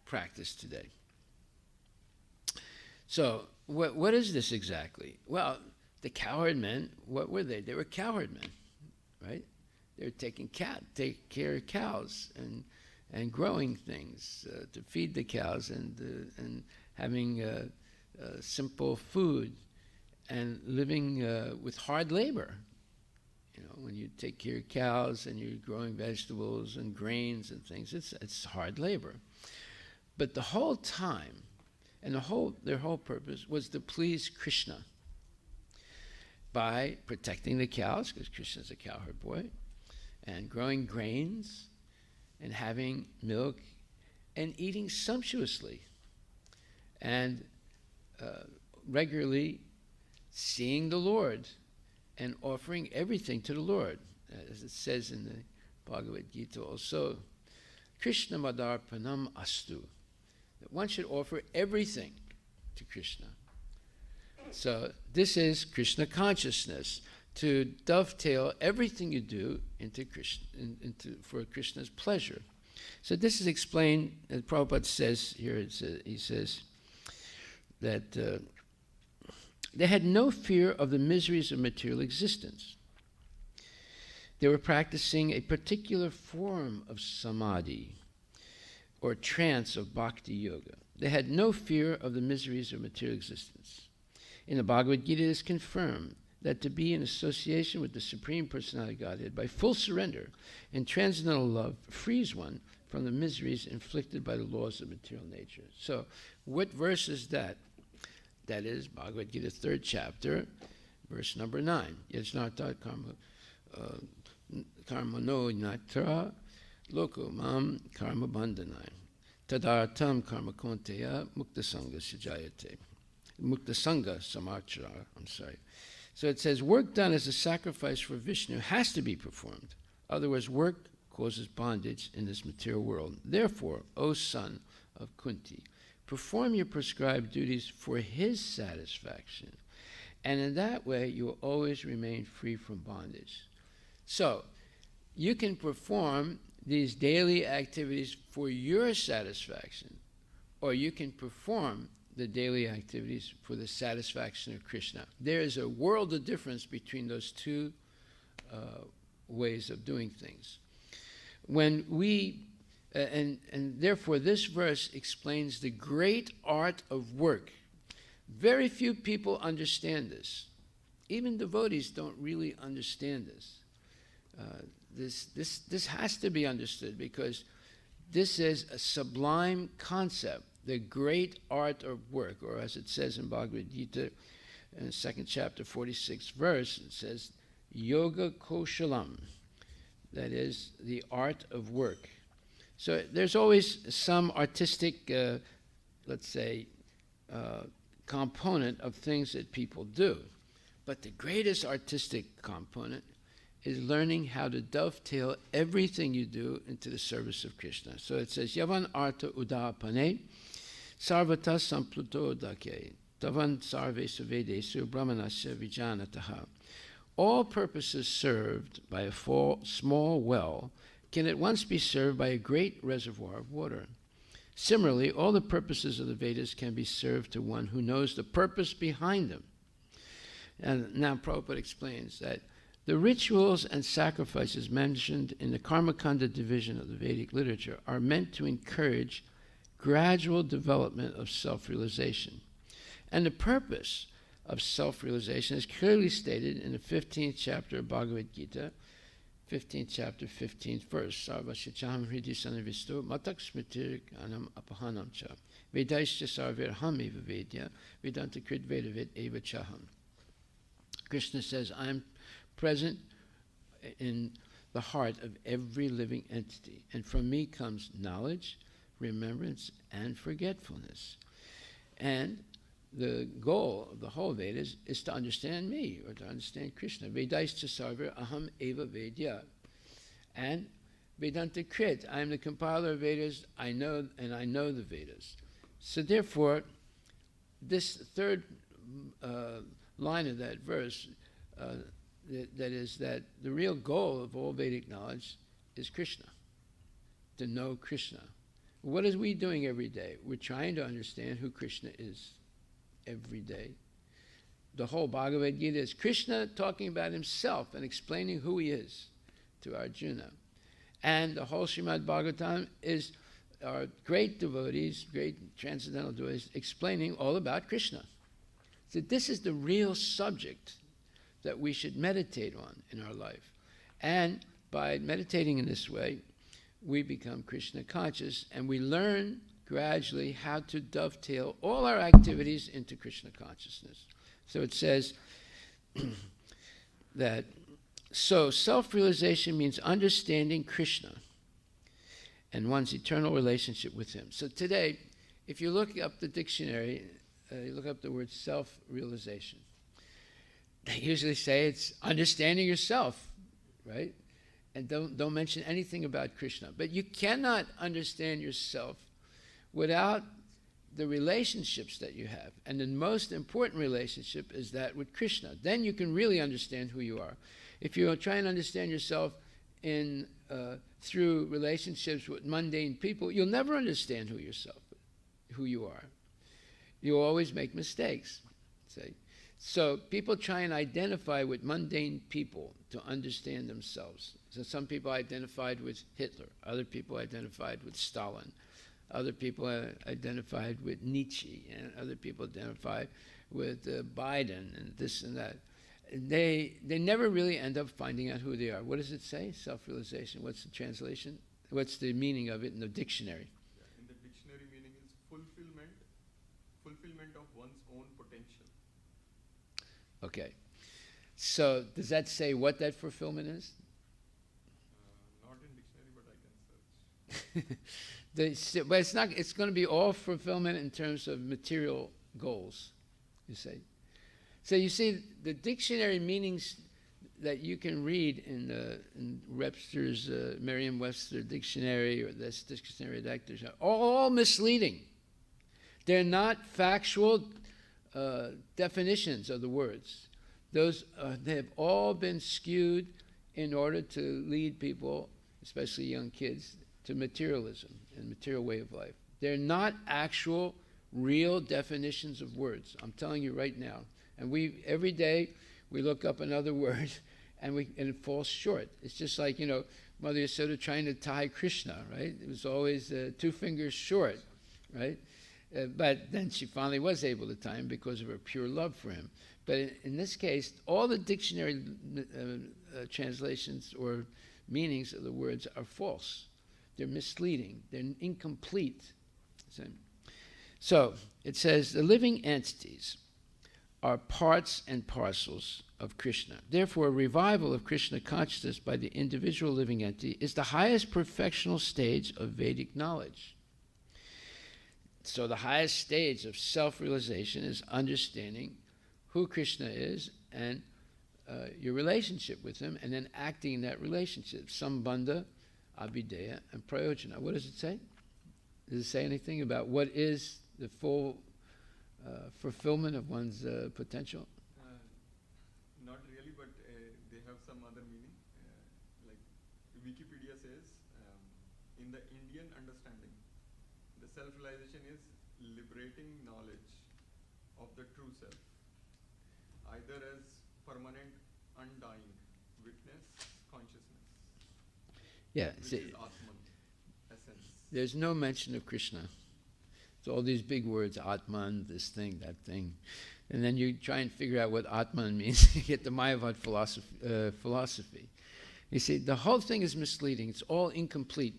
practiced today. So what is this exactly? Well, the cowherd men, what were they? They were cowherd men, right? They were taking care of cows and growing things to feed the cows and having simple food and living with hard labor. You know, when you take care of cows and you're growing vegetables and grains and things, it's hard labor. But the whole time, and their whole purpose was to please Krishna by protecting the cows, because Krishna's a cowherd boy, and growing grains and having milk and eating sumptuously and regularly seeing the Lord and offering everything to the Lord, as it says in the Bhagavad Gita also, Krishna Madarpanam Astu, that one should offer everything to Krishna. So this is Krishna consciousness, to dovetail everything you do into Krishna, for Krishna's pleasure. So this is explained, as Prabhupada says here, he says that they had no fear of the miseries of material existence. They were practicing a particular form of samadhi, or trance of bhakti yoga. They had no fear of the miseries of material existence. In the Bhagavad Gita, it is confirmed that to be in association with the Supreme Personality of Godhead by full surrender and transcendental love frees one from the miseries inflicted by the laws of material nature. So, what verse is that? That is Bhagavad Gita, 3rd chapter, verse number 9. Yajnata karma no natra loko mam karma bandhanai tadartam karma konteya mukta sangha sajayate. Mukta sangha samachara, So it says, work done as a sacrifice for Vishnu has to be performed. Otherwise, work causes bondage in this material world. Therefore, O son of Kunti, perform your prescribed duties for his satisfaction, and in that way you will always remain free from bondage. So, you can perform these daily activities for your satisfaction, or you can perform the daily activities for the satisfaction of Krishna. There is a world of difference between those two ways of doing things. When we, and therefore this verse explains the great art of work. Very few people understand this. Even devotees don't really understand this. This has to be understood, because this is a sublime concept, the great art of work, or as it says in Bhagavad Gita, in the 2nd chapter, 46th verse, it says, Yoga Koshalam, that is the art of work. So there's always some artistic, let's say, component of things that people do. But the greatest artistic component is learning how to dovetail everything you do into the service of Krishna. So it says, Yavan arta udapane, sarvata sampluto dake, tavan sarve suvedesu brahmanasya vijanataha. All purposes served by a small well can at once be served by a great reservoir of water. Similarly, all the purposes of the Vedas can be served to one who knows the purpose behind them. And now Prabhupada explains that the rituals and sacrifices mentioned in the Karmakanda division of the Vedic literature are meant to encourage gradual development of self-realization. And the purpose of self-realization is clearly stated in the 15th chapter of Bhagavad Gita, 15th chapter, 15th verse. Sarva shicham hridi sanavisto matak smritir anam apahanam cha vedaischa sarvir ham eva vedya vedanta krit vedavid eva chaham. Krishna says, I am present in the heart of every living entity, and from me comes knowledge, remembrance, and forgetfulness. And the goal of the whole Vedas is to understand me, or to understand Krishna. Vedaischa sarvir aham eva vedya. And Vedanta Krit, I am the compiler of Vedas, I know the Vedas. So therefore, this third line of that verse, that is that the real goal of all Vedic knowledge is Krishna, to know Krishna. What are we doing every day? We're trying to understand who Krishna is every day. The whole Bhagavad Gita is Krishna talking about himself and explaining who he is to Arjuna. And the whole Srimad Bhagavatam is our great devotees, great transcendental devotees, explaining all about Krishna. So this is the real subject that we should meditate on in our life. And by meditating in this way, we become Krishna conscious, and we learn gradually how to dovetail all our activities into Krishna consciousness. So it says that, so self-realization means understanding Krishna and one's eternal relationship with him. So today, if you look up the dictionary, you look up the word self-realization, they usually say it's understanding yourself, right? And don't mention anything about Krishna. But you cannot understand yourself without the relationships that you have. And the most important relationship is that with Krishna. Then you can really understand who you are. If you try and understand yourself through relationships with mundane people, you'll never understand who you are. You'll always make mistakes. So people try and identify with mundane people to understand themselves. So some people identified with Hitler, other people identified with Stalin, other people identified with Nietzsche, and other people identified with Biden and this and that. They never really end up finding out who they are. What does it say? Self-realization. What's the translation? What's the meaning of it in the dictionary? In the dictionary, meaning is fulfillment of one's own potential. Okay. So does that say what that fulfillment is? Not in dictionary, but I can search. But it's not. It's going to be all fulfillment in terms of material goals, you say. So you see, the dictionary meanings that you can read in Webster's, Merriam-Webster dictionary or this dictionary are all misleading. They're not factual definitions of the words. Those they have all been skewed in order to lead people, especially young kids, to materialism and material way of life. They're not actual, real definitions of words. I'm telling you right now. And every day we look up another word, and it falls short. It's just like, Mother Yasoda trying to tie Krishna, right? It was always 2 fingers short, right? But then she finally was able to tie him because of her pure love for him. But in this case, all the dictionary translations or meanings of the words are false. They're misleading. They're incomplete. So it says the living entities are parts and parcels of Krishna. Therefore, a revival of Krishna consciousness by the individual living entity is the highest perfectional stage of Vedic knowledge. So the highest stage of self-realization is understanding who Krishna is and your relationship with him, and then acting in that relationship. Sambandha, Abhideya, and Prayojana. What does it say? Does it say anything about what is the full fulfillment of one's potential? Not really, but they have some other meaning. Like Wikipedia says, in the Indian understanding, the self-realization is liberating knowledge of the true self, either as permanent, undying witness, consciousness. Yeah, which is Atman, essence. There's no mention of Krishna. So all these big words, Atman, this thing, that thing. And then you try and figure out what Atman means. You get the Mayavad philosophy. You see, the whole thing is misleading. It's all incomplete.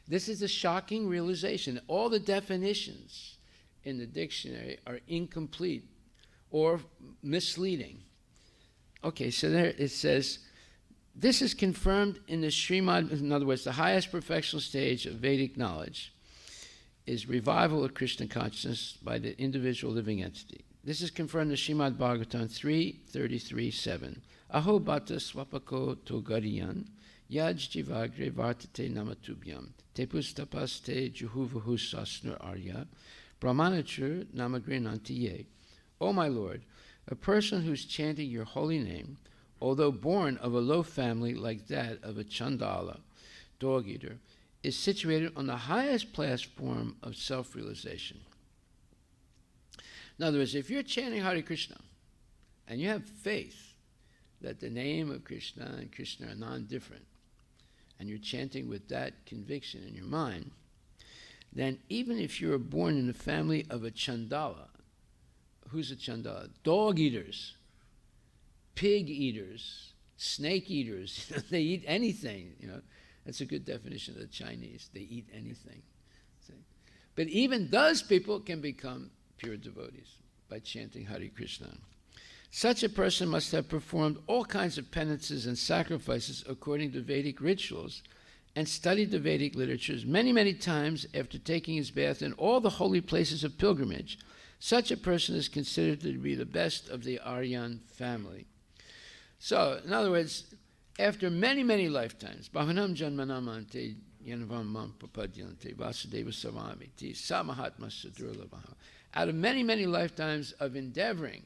This is a shocking realization. All the definitions in the dictionary are incomplete or misleading. Okay, so there it says, this is confirmed in the Srimad, in other words, the highest perfectional stage of Vedic knowledge is revival of Krishna consciousness by the individual living entity. This is confirmed in Srimad Bhagavatam 3:33-7. Aho bhata swapako togariyan yaj jivagre vartate namatubhyam tepustapaste juhuvahu sasnur arya brahmanachur namagrenanti ye. O my Lord, a person who's chanting your holy name, although born of a low family like that of a Chandala, dog-eater, is situated on the highest platform of self-realization. In other words, if you're chanting Hare Krishna, and you have faith that the name of Krishna and Krishna are non-different, and you're chanting with that conviction in your mind, then even if you're born in the family of a Chandala, who's a Chandala? Dog eaters, pig eaters, snake eaters. They eat anything. That's a good definition of the Chinese. They eat anything. See? But even those people can become pure devotees by chanting Hare Krishna. Such a person must have performed all kinds of penances and sacrifices according to Vedic rituals and studied the Vedic literatures many, many times after taking his bath in all the holy places of pilgrimage. Such a person is considered to be the best of the Aryan family. So, in other words, after many, many lifetimes, Bahanam Janmanamante Yanvam Mam Papadyante Vasudeva Savamiti Samahatma Sadurlavaha. Out of many, many lifetimes of endeavoring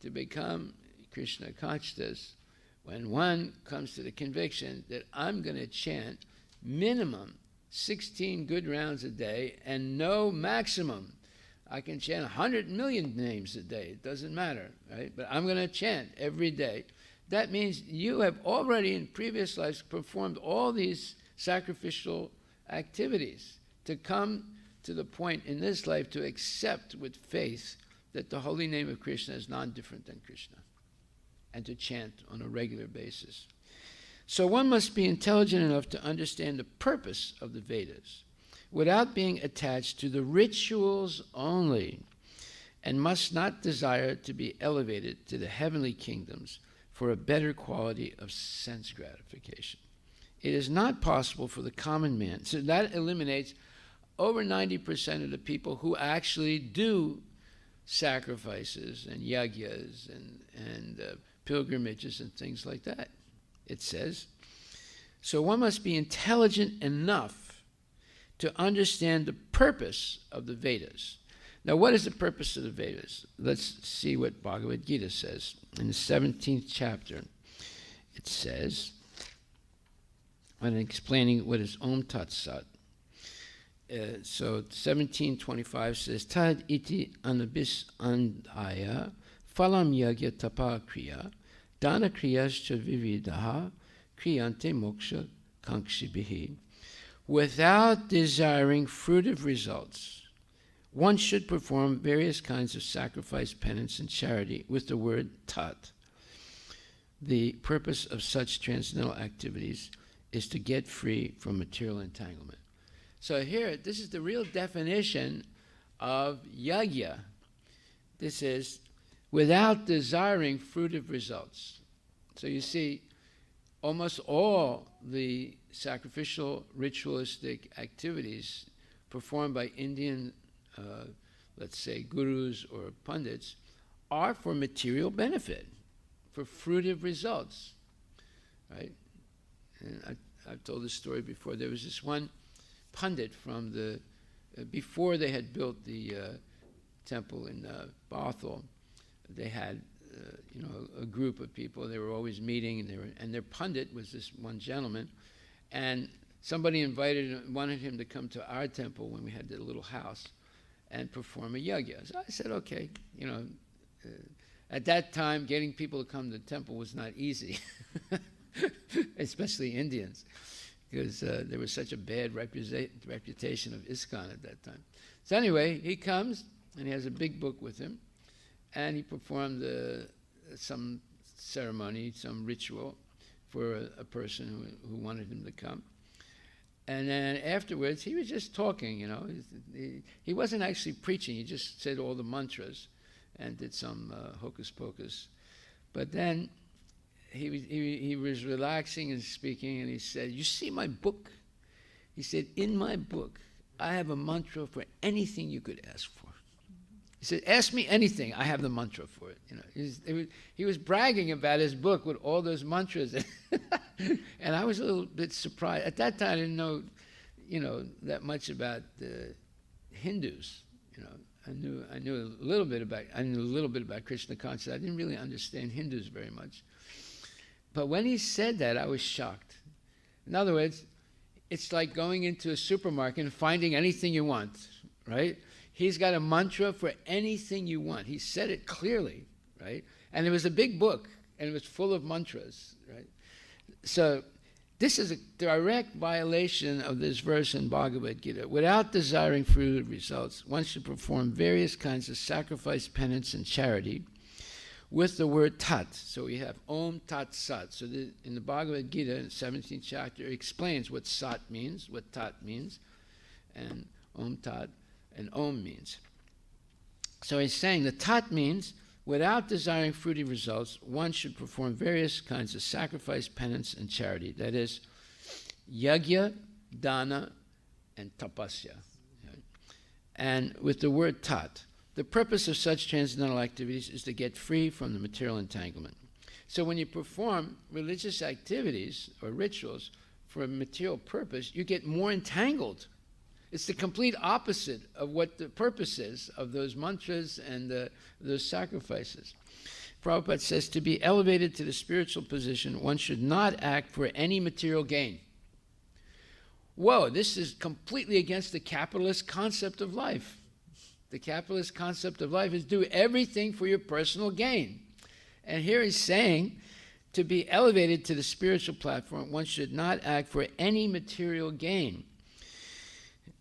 to become Krishna consciousness, when one comes to the conviction that I'm going to chant minimum 16 good rounds a day and no maximum, I can chant 100 million names a day, it doesn't matter, right? But I'm going to chant every day. That means you have already in previous lives performed all these sacrificial activities to come to the point in this life to accept with faith that the holy name of Krishna is non-different than Krishna, and to chant on a regular basis. So one must be intelligent enough to understand the purpose of the Vedas without being attached to the rituals only, and must not desire to be elevated to the heavenly kingdoms for a better quality of sense gratification. It is not possible for the common man. So that eliminates over 90% of the people who actually do sacrifices and yagyas and pilgrimages and things like that. It says, so one must be intelligent enough to understand the purpose of the Vedas. Now, what is the purpose of the Vedas? Let's see what Bhagavad Gita says. In the 17th chapter, it says, when explaining what is Om Tat Sat, so 1725 says, Tad iti anabis andaya phalam yagya tapa kriya dana kriyascha vividaha kriyante moksha kankshibihi. Without desiring fruitive results, one should perform various kinds of sacrifice, penance, and charity with the word tat. The purpose of such transcendental activities is to get free from material entanglement. So here, this is the real definition of yagya. This is without desiring fruitive results. So you see, almost all the sacrificial ritualistic activities performed by Indian, let's say, gurus or pundits, are for material benefit, for fruitive results, right? And I've told this story before. There was this one pundit from the, before they had built the temple in Bothell, they had a group of people. They were always meeting, and their pundit was this one gentleman, and somebody wanted him to come to our temple when we had the little house and perform a yagya. So I said, okay. At that time, getting people to come to the temple was not easy, especially Indians, because there was such a bad reputation of ISKCON at that time. So anyway, he comes, and he has a big book with him, and he performed some ceremony, some ritual for a person who wanted him to come. And then afterwards, he was just talking, He wasn't actually preaching. He just said all the mantras and did some hocus pocus. But then he was relaxing and speaking, and he said, you see my book? He said, in my book, I have a mantra for anything you could ask for. He said, ask me anything, I have the mantra for it. He was bragging about his book with all those mantras. And I was a little bit surprised. At that time, I didn't know, that much about the Hindus. I knew a little bit about Krishna consciousness. I didn't really understand Hindus very much. But when he said that, I was shocked. In other words, it's like going into a supermarket and finding anything you want, right? He's got a mantra for anything you want. He said it clearly, right? And it was a big book, and it was full of mantras, right? So this is a direct violation of this verse in Bhagavad Gita. Without desiring fruitive results, one should perform various kinds of sacrifice, penance, and charity with the word tat. So we have Om Tat Sat. So in the Bhagavad Gita, in the 17th chapter, it explains what Sat means, what Tat means, and Om Tat and Om means. So he's saying the Tat means, without desiring fruitive results, one should perform various kinds of sacrifice, penance, and charity. That is, yagya, dana, and tapasya. And with the word tat, the purpose of such transcendental activities is to get free from the material entanglement. So when you perform religious activities or rituals for a material purpose, you get more entangled. It's the complete opposite of what the purpose is of those mantras and those sacrifices. Prabhupada says, to be elevated to the spiritual position, one should not act for any material gain. Whoa, this is completely against the capitalist concept of life. The capitalist concept of life is do everything for your personal gain. And here he's saying, to be elevated to the spiritual platform, one should not act for any material gain.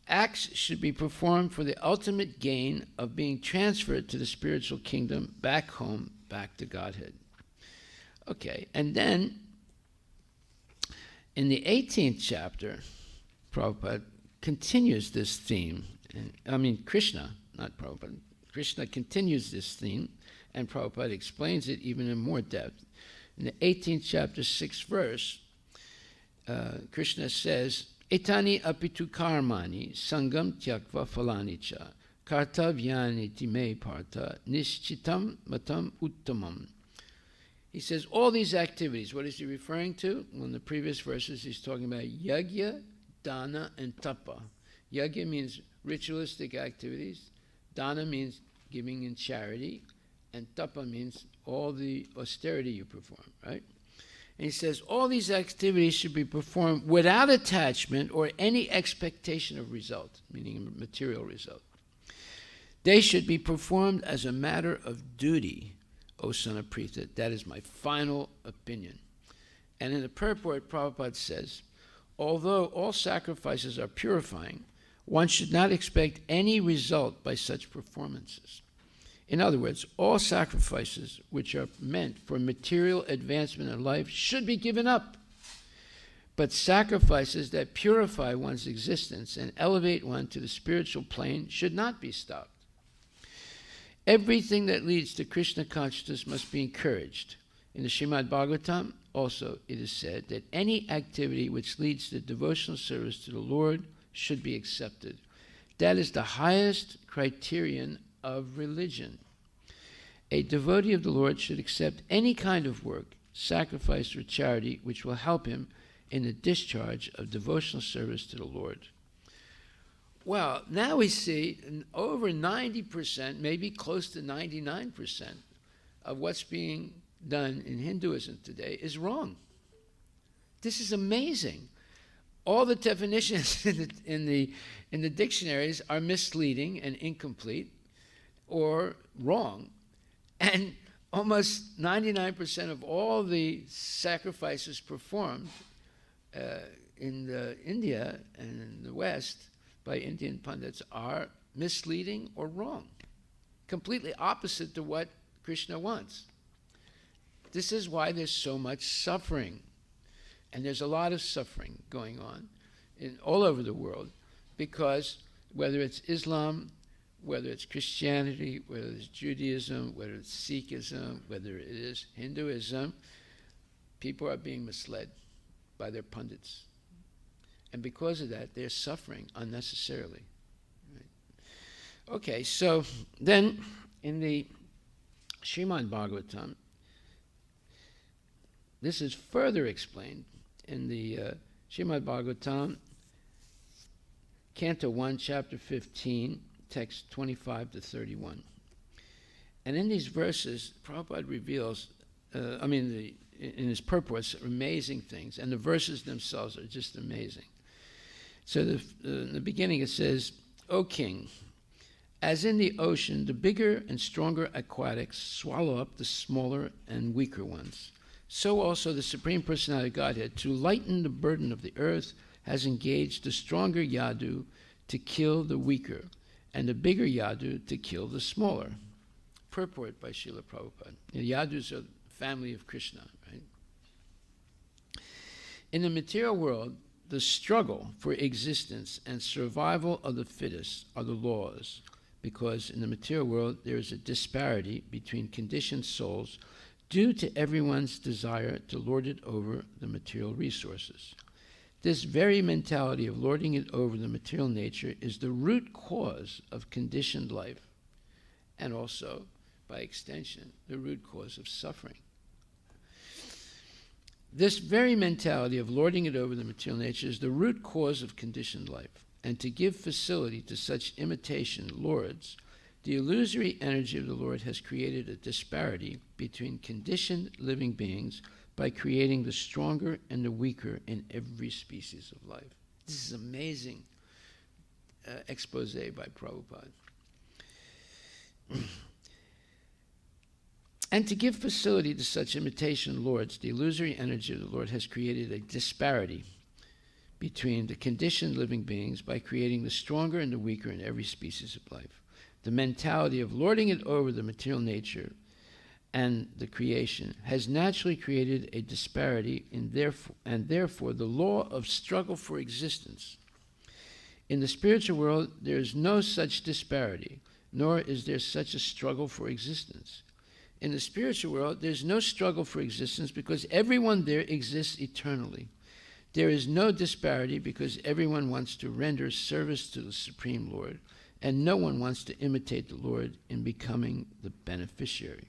Acts should be performed for the ultimate gain of being transferred to the spiritual kingdom, back home, back to Godhead. Okay, and then in the 18th chapter, Prabhupada continues this theme. Krishna, not Prabhupada. Krishna continues this theme, and Prabhupada explains it even in more depth. In the 18th chapter, 6th verse, Krishna says, Etani apitu karmani sangam tyakva falani cha kartavyani time partha nischitam matam uttamam. He says all these activities, what is he referring to? Well, in the previous verses, he's talking about yagya, dana, and tapa. Yagya means ritualistic activities. Dana means giving in charity. And tapa means all the austerity you perform, right? And he says all these activities should be performed without attachment or any expectation of result, meaning a material result. They should be performed as a matter of duty, O son of Pritha. That is my final opinion. And in the purport, Prabhupada says, although all sacrifices are purifying, one should not expect any result by such performances. In other words, all sacrifices which are meant for material advancement in life should be given up. But sacrifices that purify one's existence and elevate one to the spiritual plane should not be stopped. Everything that leads to Krishna consciousness must be encouraged. In the Srimad Bhagavatam, also it is said that any activity which leads to devotional service to the Lord should be accepted. That is the highest criterion of religion. A devotee of the Lord should accept any kind of work, sacrifice, or charity which will help him in the discharge of devotional service to the Lord. Well, now we see over 90%, maybe close to 99% of what's being done in Hinduism today is wrong. This is amazing. All the definitions in the dictionaries are misleading and incomplete or wrong. And almost 99% of all the sacrifices performed in India and in the West by Indian pundits are misleading or wrong, completely opposite to what Krishna wants. This is why there's so much suffering. And there's a lot of suffering going on all over the world, because whether it's Islam, whether it's Christianity, whether it's Judaism, whether it's Sikhism, whether it is Hinduism, people are being misled by their pundits. And because of that, they're suffering unnecessarily. Right? Okay, so then in the Srimad Bhagavatam, this is further explained in the Srimad Bhagavatam, Canto 1, Chapter 15, text 25 to 31. And in these verses, Prabhupada reveals, in his purports, amazing things. And the verses themselves are just amazing. So in the beginning it says, O king, as in the ocean, the bigger and stronger aquatics swallow up the smaller and weaker ones, so also the Supreme Personality of Godhead, to lighten the burden of the earth, has engaged the stronger yadu to kill the weaker, and the bigger yadu to kill the smaller. Purport by Srila Prabhupada. The yadus are the family of Krishna, right? In the material world, the struggle for existence and survival of the fittest are the laws, because in the material world there is a disparity between conditioned souls due to everyone's desire to lord it over the material resources. This very mentality of lording it over the material nature is the root cause of conditioned life, and also, by extension, the root cause of suffering. This very mentality of lording it over the material nature is the root cause of conditioned life, and to give facility to such imitation lords, the illusory energy of the Lord has created a disparity between conditioned living beings by creating the stronger and the weaker in every species of life. This is amazing expose by Prabhupada. And to give facility to such imitation lords, the illusory energy of the Lord has created a disparity between the conditioned living beings by creating the stronger and the weaker in every species of life. The mentality of lording it over the material nature and the creation has naturally created a disparity and therefore the law of struggle for existence. In the spiritual world, there is no such disparity, nor is there such a struggle for existence. In the spiritual world, there's no struggle for existence because everyone there exists eternally. There is no disparity because everyone wants to render service to the Supreme Lord, and no one wants to imitate the Lord in becoming the beneficiary.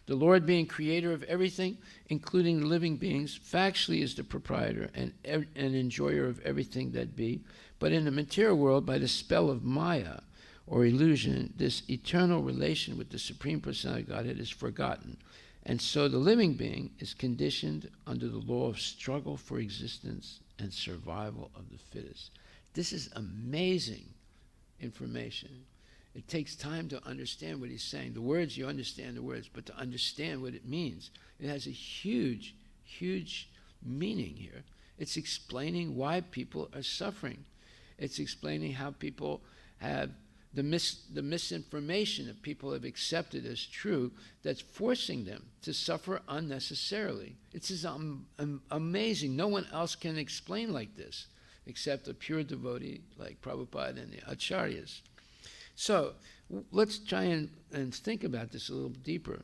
The Lord, being creator of everything, including the living beings, factually is the proprietor and enjoyer of everything that be. But in the material world, by the spell of Maya, or illusion, this eternal relation with the Supreme Personality of Godhead is forgotten. And so the living being is conditioned under the law of struggle for existence and survival of the fittest. This is amazing information. It takes time to understand what he's saying. The words, you understand the words, but to understand what it means, it has a huge, huge meaning here. It's explaining why people are suffering. It's explaining how people have the misinformation that people have accepted as true that's forcing them to suffer unnecessarily. It's just amazing. No one else can explain like this except a pure devotee like Prabhupada and the Acharyas. So let's try and think about this a little deeper.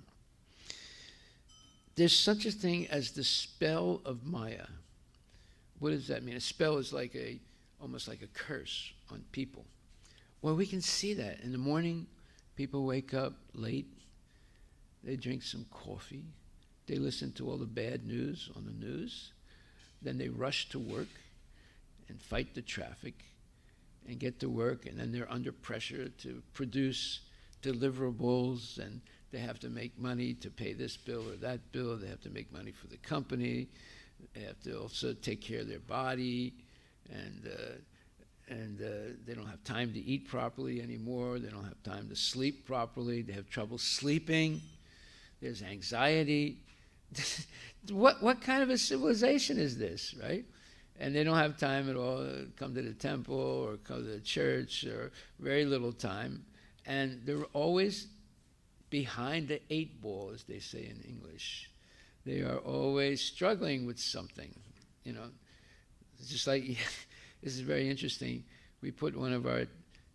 There's such a thing as the spell of Maya. What does that mean? A spell is like almost like a curse on people. Well, we can see that. In the morning, people wake up late. They drink some coffee. They listen to all the bad news on the news. Then they rush to work and fight the traffic and get to work. And then they're under pressure to produce deliverables. And they have to make money to pay this bill or that bill. They have to make money for the company. They have to also take care of their body. And they don't have time to eat properly anymore. They don't have time to sleep properly. They have trouble sleeping. There's anxiety. What kind of a civilization is this, right? And they don't have time at all to come to the temple or come to the church, or very little time. And they're always behind the 8 ball, as they say in English. They are always struggling with something, you know. It's just like... This is very interesting. We put one of our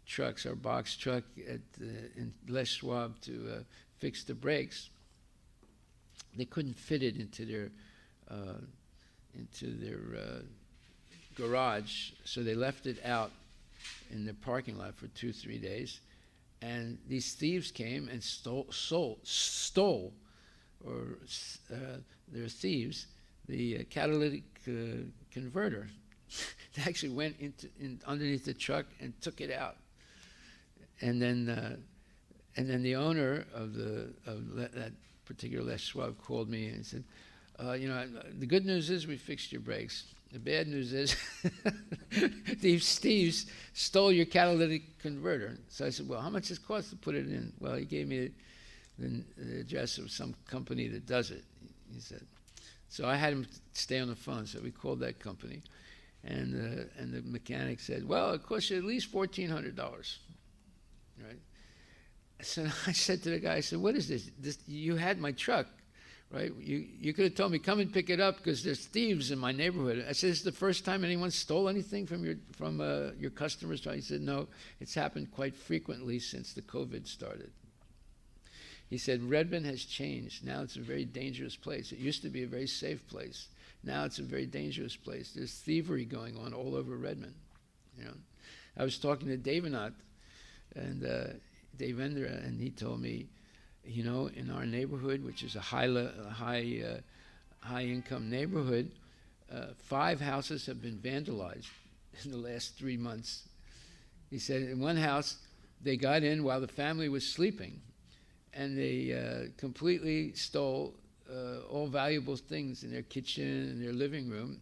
trucks, our box truck, in Les Schwab to fix the brakes. They couldn't fit it into their garage, so they left it out in the parking lot for 2-3 days. And these thieves came and stole, they're thieves, the catalytic converter. They actually went underneath the truck and took it out, and then the owner of that particular Les Schwab called me and said, the good news is we fixed your brakes. The bad news is these thieves stole your catalytic converter. So I said, well, how much does it cost to put it in? Well, he gave me the address of some company that does it. He said, so I had him stay on the phone. So we called that company. And the mechanic said, well, it costs you at least $1,400, right? So I said to the guy, I said, what is this? You had my truck, right? You could have told me, come and pick it up because there's thieves in my neighborhood. I said, is this the first time anyone stole anything from your customers? He said, no, it's happened quite frequently since the COVID started. He said, Redmond has changed. Now it's a very dangerous place. It used to be a very safe place. Now it's a very dangerous place. There's thievery going on all over Redmond. You know, I was talking to Devanath and Devendra, and he told me, in our neighborhood, which is a high income neighborhood, 5 houses have been vandalized in the last 3 months. He said in one house they got in while the family was sleeping, and they completely stole all valuable things in their kitchen and their living room.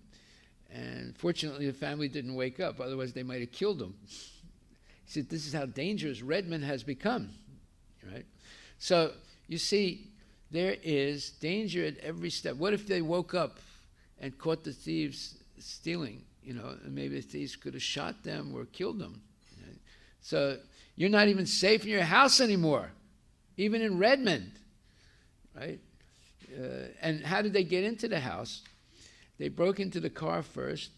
And fortunately, the family didn't wake up. Otherwise, they might have killed them. He said, this is how dangerous Redmond has become, right? So, you see, there is danger at every step. What if they woke up and caught the thieves stealing? And maybe the thieves could have shot them or killed them. Right? So, you're not even safe in your house anymore, even in Redmond, right? And how did they get into the house? They broke into the car first,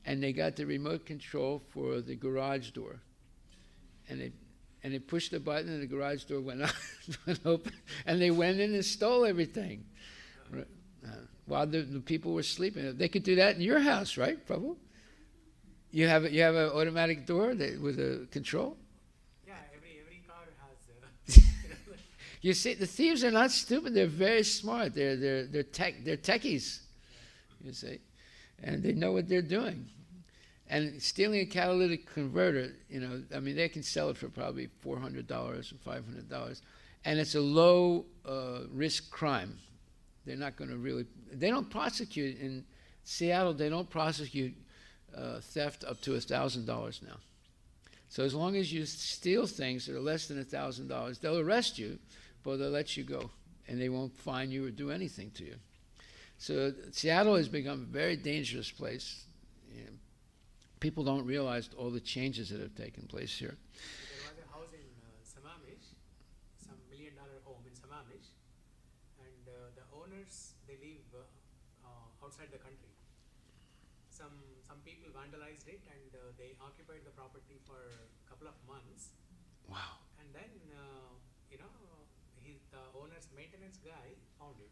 and they got the remote control for the garage door. And they pushed the button, and the garage door went open, and they went in and stole everything while the people were sleeping. They could do that in your house, right, Prabhu? You have an automatic door with a control? Yeah, every car has You see, the thieves are not stupid. They're very smart. They're techies, you see, and they know what they're doing. And stealing a catalytic converter, I mean, they can sell it for probably $400 or $500, and it's a low risk crime. They're not going to really. They don't prosecute in Seattle. They don't prosecute theft up to $1,000 now. So as long as you steal things that are less than $1,000, they'll arrest you, but they'll let you go, and they won't fine you or do anything to you. So Seattle has become a very dangerous place. People don't realize all the changes that have taken place here. There was a house in Sammamish, some $1 million home in Sammamish, and the owners, they live outside the country. Some people vandalized it, and they occupied the property for a couple of months. Wow. And then, the owner's maintenance guy found it.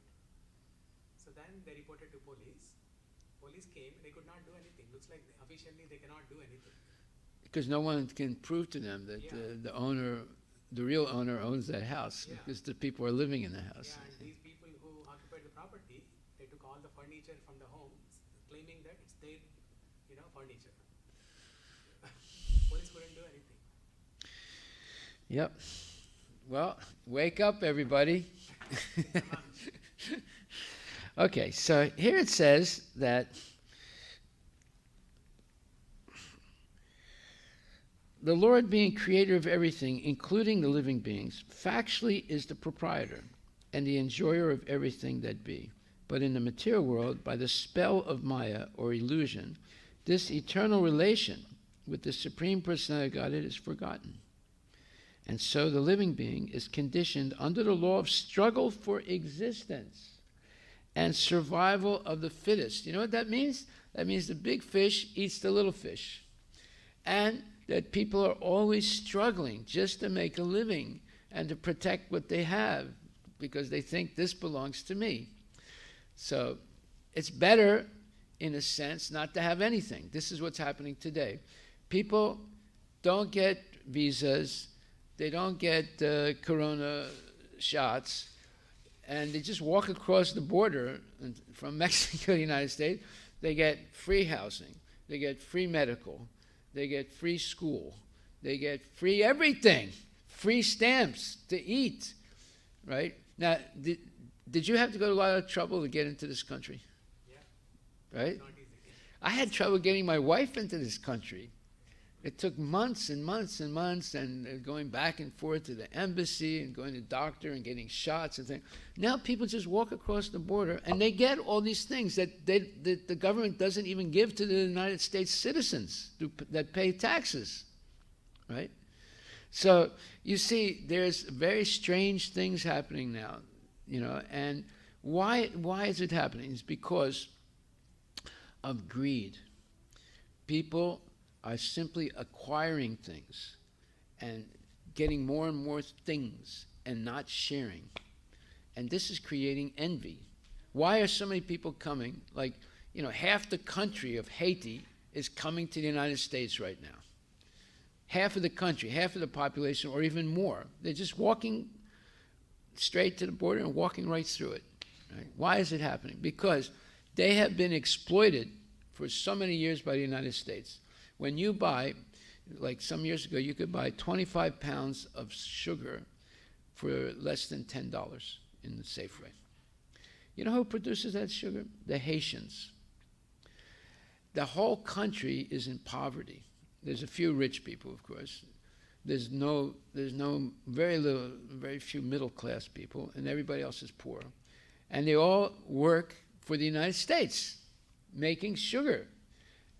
So then they reported to police. Police came, they could not do anything. Looks like officially they cannot do anything. Because no one can prove to them that the real owner owns that house, because the people are living in the house. Yeah, and these people who occupied the property, they took all the furniture from the home, claiming that it's their, furniture. Police couldn't do anything. Yep. Well, wake up, everybody. Okay, so here it says that the Lord, being creator of everything, including the living beings, factually is the proprietor and the enjoyer of everything that be. But in the material world, by the spell of Maya, or illusion, this eternal relation with the Supreme Personality of Godhead is forgotten. And so the living being is conditioned under the law of struggle for existence and survival of the fittest. You know what that means? That means the big fish eats the little fish. And that people are always struggling just to make a living and to protect what they have, because they think this belongs to me. So it's better, in a sense, not to have anything. This is what's happening today. People don't get visas, they don't get corona shots, and they just walk across the border from Mexico to the United States. They get free housing, they get free medical, they get free school, they get free everything, free stamps to eat, right? Now, did you have to go to a lot of trouble to get into this country? Yeah. Right? Not easy. I had trouble getting my wife into this country. It took months and months and months, and going back and forth to the embassy and going to the doctor and getting shots and things. Now people just walk across the border and they get all these things that the government doesn't even give to the United States citizens that pay taxes, right? So you see, there's very strange things happening now, and why is it happening? It's because of greed. People are simply acquiring things and getting more and more things and not sharing. And this is creating envy. Why are so many people coming? Like, half the country of Haiti is coming to the United States right now. Half of the country, half of the population, or even more. They're just walking straight to the border and walking right through it. Right? Why is it happening? Because they have been exploited for so many years by the United States. When you buy, like some years ago, you could buy 25 pounds of sugar for less than $10 in the Safeway. You know who produces that sugar? The Haitians. The whole country is in poverty. There's a few rich people, of course. There's very few middle-class people, and everybody else is poor. And they all work for the United States, making sugar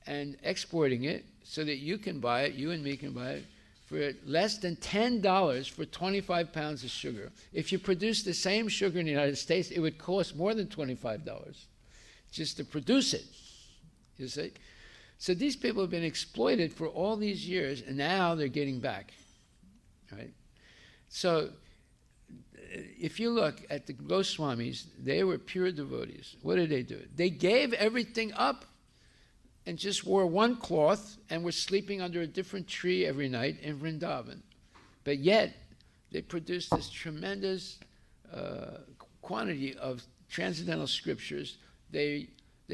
and exporting it so that you can buy it, you and me can buy it, for less than $10 for 25 pounds of sugar. If you produce the same sugar in the United States, it would cost more than $25 just to produce it, you see? So these people have been exploited for all these years, and now they're getting back, right? So if you look at the Goswamis, they were pure devotees. What did they do? They gave everything up and just wore one cloth and were sleeping under a different tree every night in Vrindavan. But yet, they produced this tremendous quantity of transcendental scriptures. They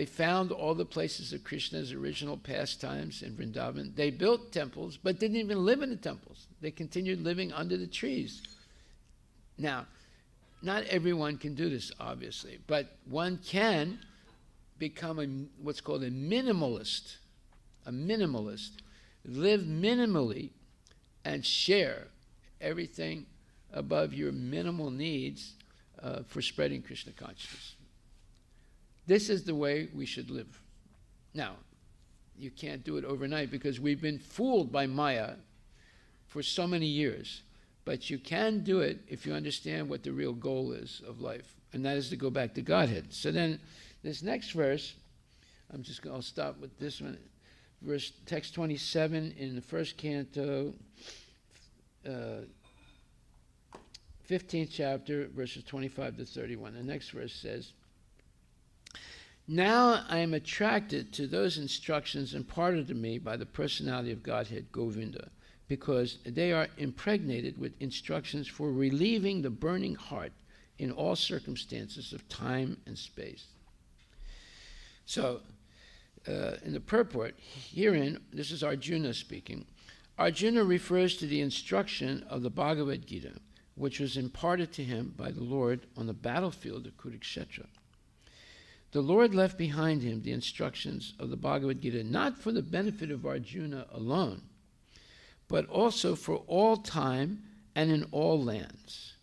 found all the places of Krishna's original pastimes in Vrindavan. They built temples, but didn't even live in the temples. They continued living under the trees. Now, not everyone can do this, obviously, but one can become what's called a minimalist. A minimalist. Live minimally and share everything above your minimal needs for spreading Krishna consciousness. This is the way we should live. Now, you can't do it overnight because we've been fooled by Maya for so many years. But you can do it if you understand what the real goal is of life, and that is to go back to Godhead. So then, this next verse, I'll stop with this one. Verse text 27 in the first canto, 15th chapter, verses 25 to 31. The next verse says, "Now I am attracted to those instructions imparted to me by the personality of Godhead, Govinda, because they are impregnated with instructions for relieving the burning heart in all circumstances of time and space." So, in the purport, herein, this is Arjuna speaking, Arjuna refers to the instruction of the Bhagavad Gita, which was imparted to him by the Lord on the battlefield of Kurukshetra. The Lord left behind him the instructions of the Bhagavad Gita not for the benefit of Arjuna alone, but also for all time and in all lands.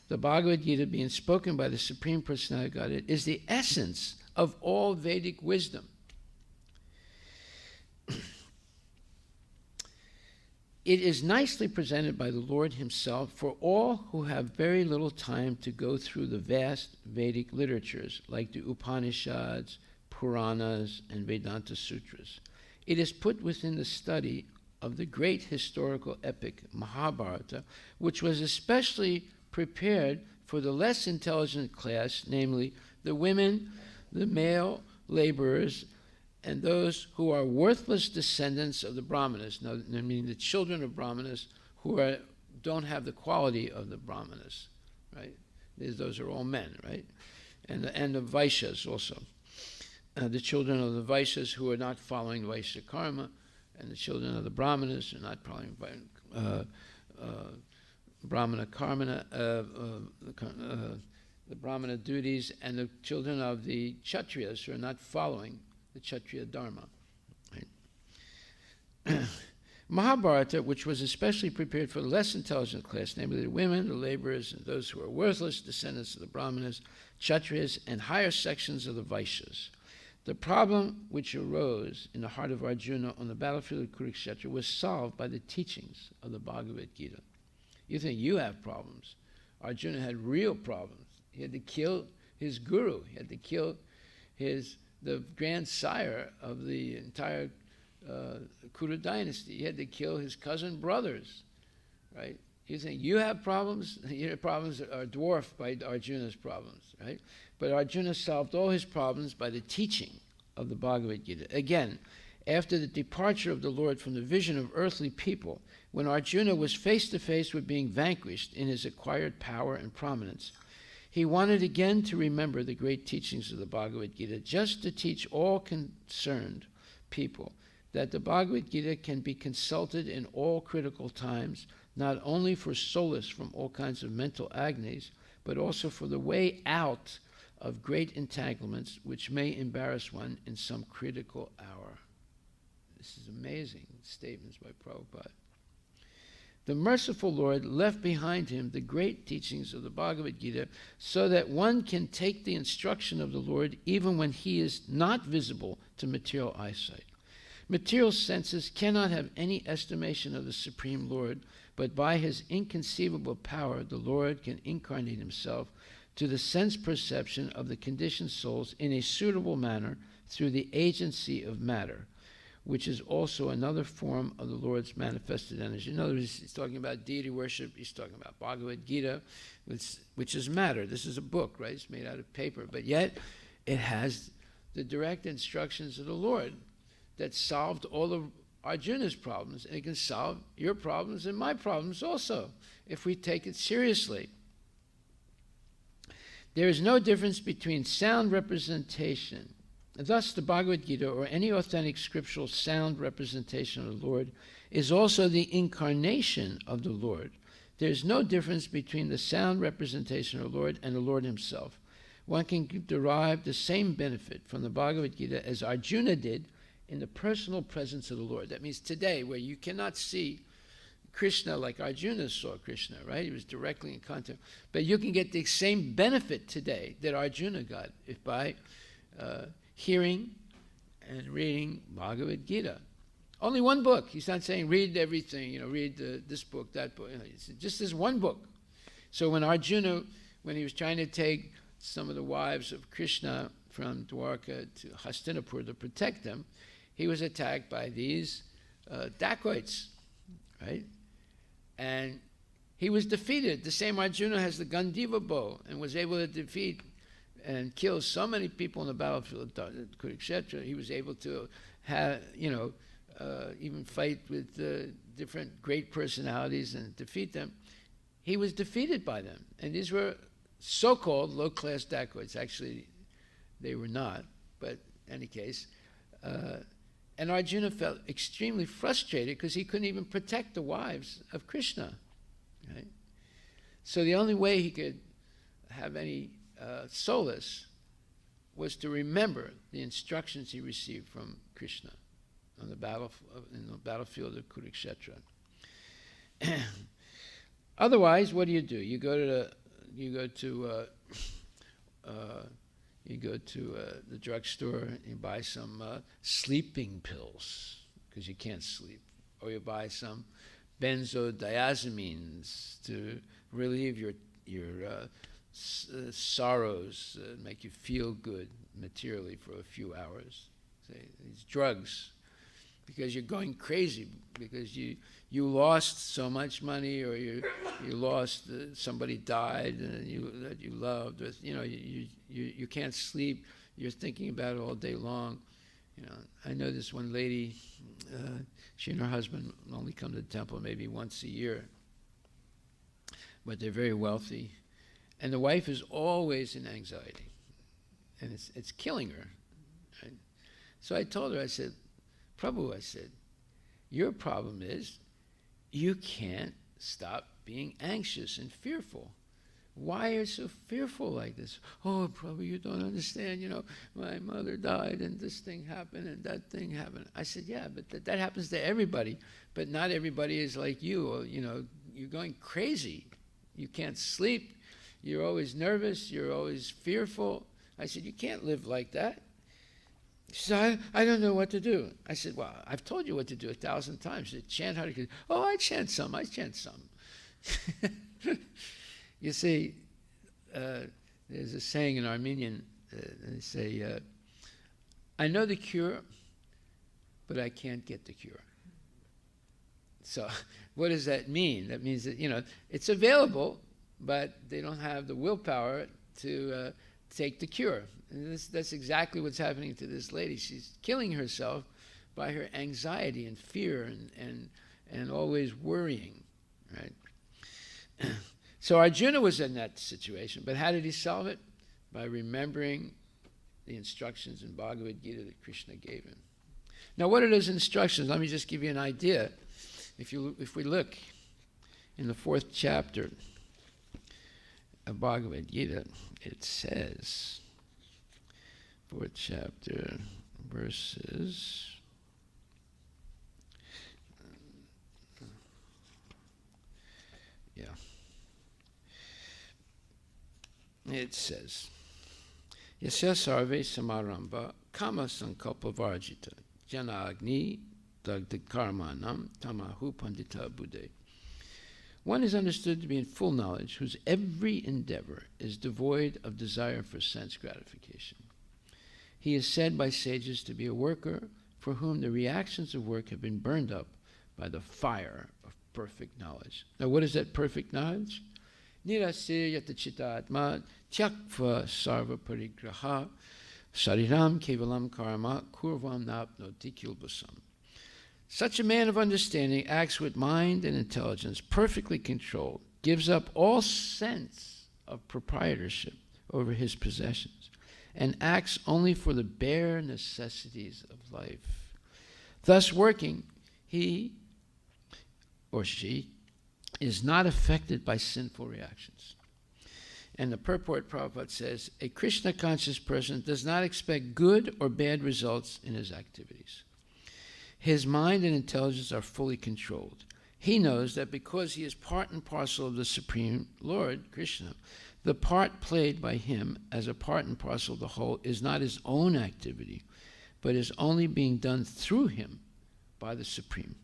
The Bhagavad Gita, being spoken by the Supreme Personality of Godhead, is the essence of all Vedic wisdom. It is nicely presented by the Lord himself for all who have very little time to go through the vast Vedic literatures like the Upanishads, Puranas, and Vedanta Sutras. It is put within the study of the great historical epic Mahabharata, which was especially prepared for the less intelligent class, namely the women, the male laborers, and those who are worthless descendants of the Brahmanas. Now, I mean the children of Brahmanas who don't have the quality of the Brahmanas, right? Those are all men, right? And the Vaishyas also. The children of the Vaishyas who are not following Vaishya karma, and the children of the Brahmanas are not following Brahmana karma, the Brahmana duties, and the children of the Kshatriyas who are not following the Kshatriya Dharma. Right? Mahabharata, which was especially prepared for the less intelligent class, namely the women, the laborers, and those who are worthless, descendants of the Brahmanas, Kshatriyas, and higher sections of the Vaishyas. The problem which arose in the heart of Arjuna on the battlefield of Kurukshetra was solved by the teachings of the Bhagavad Gita. You think you have problems. Arjuna had real problems. He had to kill his guru. He had to kill the grandsire of the entire Kuru dynasty. He had to kill his cousin brothers, right? You think you have problems? Your problems are dwarfed by Arjuna's problems, right? But Arjuna solved all his problems by the teaching of the Bhagavad Gita. Again, after the departure of the Lord from the vision of earthly people, when Arjuna was face to face with being vanquished in his acquired power and prominence, he wanted again to remember the great teachings of the Bhagavad Gita, just to teach all concerned people that the Bhagavad Gita can be consulted in all critical times, not only for solace from all kinds of mental agonies, but also for the way out of great entanglements which may embarrass one in some critical hour. This is amazing statements by Prabhupada. The merciful Lord left behind him the great teachings of the Bhagavad Gita so that one can take the instruction of the Lord even when he is not visible to material eyesight. Material senses cannot have any estimation of the Supreme Lord, but by his inconceivable power, the Lord can incarnate himself to the sense perception of the conditioned souls in a suitable manner through the agency of matter, which is also another form of the Lord's manifested energy. In other words, he's talking about deity worship, he's talking about Bhagavad Gita, which is matter. This is a book, right? It's made out of paper, but yet it has the direct instructions of the Lord that solved all Arjuna's problems, and it can solve your problems and my problems also, if we take it seriously. There is no difference between sound representation. Thus, the Bhagavad Gita, or any authentic scriptural sound representation of the Lord, is also the incarnation of the Lord. There is no difference between the sound representation of the Lord and the Lord himself. One can derive the same benefit from the Bhagavad Gita as Arjuna did in the personal presence of the Lord. That means today, where you cannot see Krishna like Arjuna saw Krishna, right? He was directly in contact. But you can get the same benefit today that Arjuna got if by hearing and reading Bhagavad Gita. Only one book. He's not saying read everything, read this book, that book. It's just this one book. So when Arjuna, when he was trying to take some of the wives of Krishna from Dwarka to Hastinapur to protect them, he was attacked by these dacoits, right? And he was defeated. The same Arjuna has the Gandiva bow and was able to defeat and kill so many people in the battlefield, etc. He was able to have, even fight with different great personalities and defeat them. He was defeated by them. And these were so-called low-class dacoits. Actually, they were not, but in any case. And Arjuna felt extremely frustrated because he couldn't even protect the wives of Krishna. Right? So the only way he could have any solace was to remember the instructions he received from Krishna on the in the battlefield of Kurukshetra. Otherwise, what do? You go to the drugstore and you buy some sleeping pills because you can't sleep, or you buy some benzodiazepines to relieve your sorrows, make you feel good materially for a few hours. These drugs, because you're going crazy, because you lost so much money, or you lost somebody died that you loved, or you can't sleep. You're thinking about it all day long. I know this one lady. She and her husband only come to the temple maybe once a year, but they're very wealthy. And the wife is always in anxiety, and it's killing her. Right? So I told her, I said, Prabhu, I said, your problem is you can't stop being anxious and fearful. Why are you so fearful like this? Oh, Prabhu, you don't understand. My mother died, and this thing happened, and that thing happened. I said, yeah, but that happens to everybody. But not everybody is like you. You're going crazy. You can't sleep. You're always nervous. You're always fearful. I said, you can't live like that. She said, I don't know what to do. I said, well, I've told you what to do 1,000 times. You chant Hare Krishna. Oh, I chant some. You see, there's a saying in Armenian, they say, I know the cure, but I can't get the cure. So what does that mean? That means that, it's available, but they don't have the willpower to take the cure. And that's exactly what's happening to this lady. She's killing herself by her anxiety and fear and always worrying, right? So Arjuna was in that situation, but how did he solve it? By remembering the instructions in Bhagavad Gita that Krishna gave him. Now, what are those instructions? Let me just give you an idea. If we look in the 4th chapter of Bhagavad Gita, it says, 4th chapter, verses... It says, Yasya sarve samaramba kama sankalpa varjita jana agni dagda karmanam tamahu pandita buddhe. One is understood to be in full knowledge whose every endeavor is devoid of desire for sense gratification. He is said by sages to be a worker for whom the reactions of work have been burned up by the fire of perfect knowledge. Now, what is that perfect knowledge? Nirasya yatachita atma tyakva sarva parigraha sariram kevalam karma kurvam napnoti kilbasam. Such a man of understanding acts with mind and intelligence perfectly controlled, gives up all sense of proprietorship over his possessions, and acts only for the bare necessities of life. Thus working, he or she is not affected by sinful reactions. And the purport Prabhupada says, a Krishna-conscious person does not expect good or bad results in his activities. His mind and intelligence are fully controlled. He knows that because he is part and parcel of the Supreme Lord, Krishna, the part played by him as a part and parcel of the whole is not his own activity, but is only being done through him by the Supreme.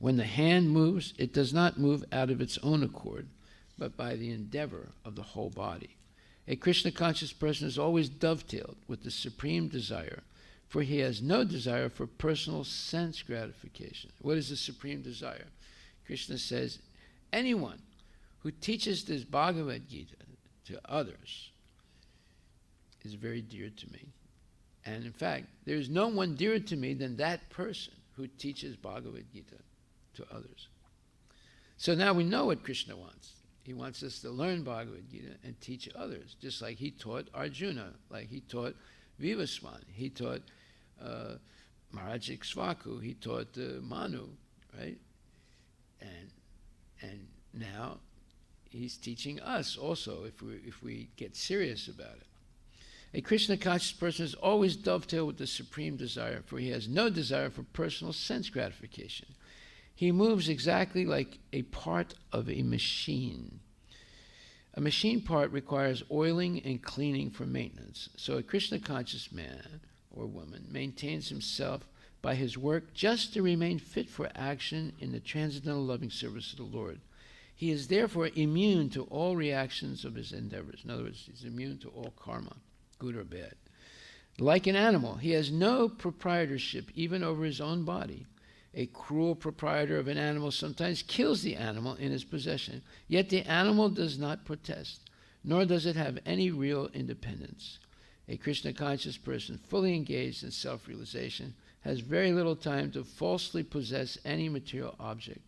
When the hand moves, it does not move out of its own accord, but by the endeavor of the whole body. A Krishna-conscious person is always dovetailed with the supreme desire, for he has no desire for personal sense gratification. What is the supreme desire? Krishna says, anyone who teaches this Bhagavad Gita to others is very dear to me. And in fact, there is no one dearer to me than that person who teaches Bhagavad Gita to others. So now we know what Krishna wants. He wants us to learn Bhagavad Gita and teach others, just like he taught Arjuna, like he taught Vivaswan, he taught Maharaj Ikshvaku, he taught Manu, right? And now he's teaching us also, if we get serious about it. A Krishna-conscious person is always dovetailed with the supreme desire, for he has no desire for personal sense gratification. He moves exactly like a part of a machine. A machine part requires oiling and cleaning for maintenance. So a Krishna-conscious man or woman maintains himself by his work just to remain fit for action in the transcendental loving service of the Lord. He is therefore immune to all reactions of his endeavors. In other words, he's immune to all karma, good or bad. Like an animal, he has no proprietorship even over his own body. A cruel proprietor of an animal sometimes kills the animal in his possession, yet the animal does not protest, nor does it have any real independence. A Krishna-conscious person fully engaged in self-realization has very little time to falsely possess any material object.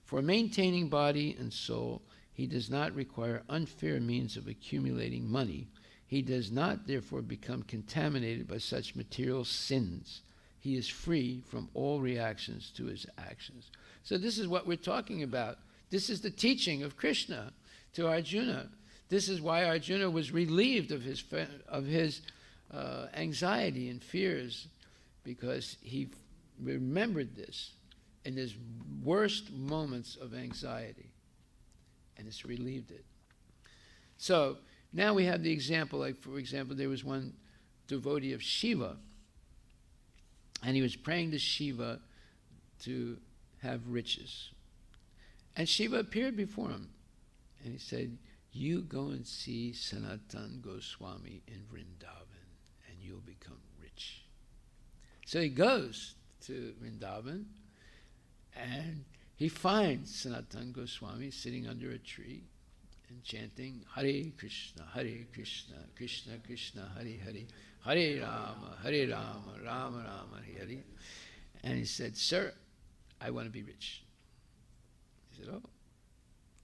For maintaining body and soul, he does not require unfair means of accumulating money. He does not, therefore, become contaminated by such material sins. He is free from all reactions to his actions. So this is what we're talking about. This is the teaching of Krishna to Arjuna. This is why Arjuna was relieved of his anxiety and fears, because he remembered this in his worst moments of anxiety, and it's relieved it. So now we have the example, like for example, there was one devotee of Shiva, and he was praying to Shiva to have riches. And Shiva appeared before him, and he said, you go and see Sanatan Goswami in Vrindavan, and you'll become rich. So he goes to Vrindavan, and he finds Sanatan Goswami sitting under a tree and chanting Hare Krishna, Krishna Krishna, Hare Hare, Hare Rama, Rama Rama, Hare Hare. And he said, sir, I want to be rich. He said, oh,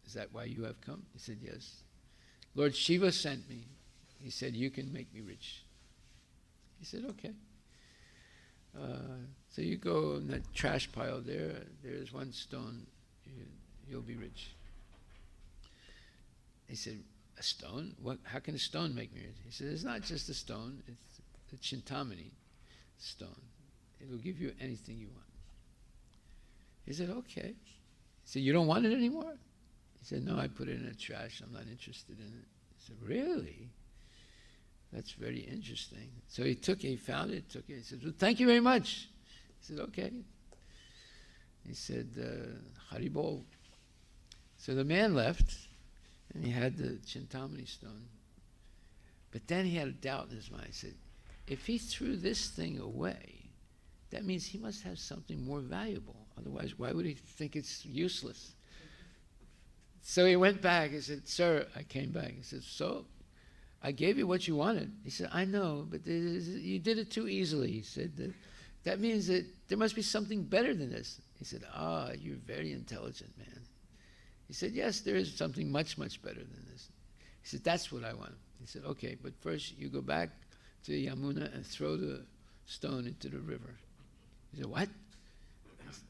is that why you have come? He said, yes. Lord Shiva sent me. He said, you can make me rich. He said, okay. So you go in that trash pile there, there's one stone, you'll be rich. He said, a stone? What? How can a stone make me rich? He said, it's not just a stone, it's the Chintamani stone. It'll give you anything you want. He said, okay. He said, you don't want it anymore? He said, no, I put it in the trash, I'm not interested in it. He said, really? That's very interesting. So he found it, took it. He said, well, thank you very much. He said, okay. He said, Haribol. So the man left, and he had the Chintamani stone. But then he had a doubt in his mind. He said, if he threw this thing away, that means he must have something more valuable. Otherwise, why would he think it's useless? So he went back. He said, sir, I came back. He said, so? I gave you what you wanted. He said, I know, but you did it too easily. He said, that means that there must be something better than this. He said, you're very intelligent, man. He said, yes, there is something much, much better than this. He said, that's what I want. He said, okay, but first you go back to Yamuna and throw the stone into the river. He said, what?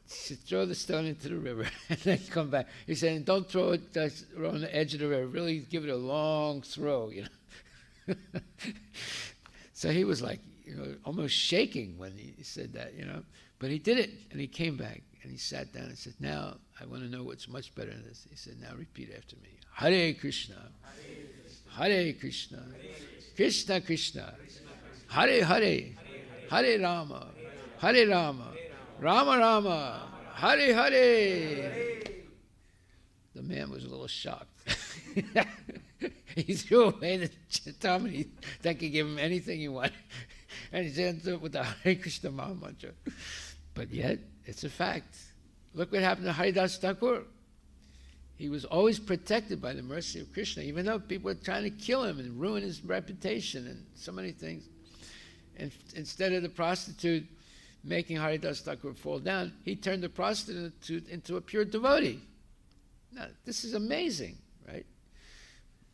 He said, throw the stone into the river and then come back. He said, and don't throw it on the edge of the river. Really give it a long throw, you know. So he was like, almost shaking when he said that, But he did it, and he came back, and he sat down and said, now I want to know what's much better than this. He said, now repeat after me. Hare Krishna, Hare Krishna, Krishna Krishna, Hare Hare, Hare Rama, Hare Rama, Rama Rama, Hare Hare. The man was a little shocked. He threw away the Chitamani that could give him anything he wanted. And he ended up with the Hare Krishna Maha Mantra. But yet, it's a fact. Look what happened to Haridas Thakur. He was always protected by the mercy of Krishna, even though people were trying to kill him and ruin his reputation and so many things. And instead of the prostitute making Haridas Thakur fall down, he turned the prostitute into a pure devotee. Now, this is amazing, right?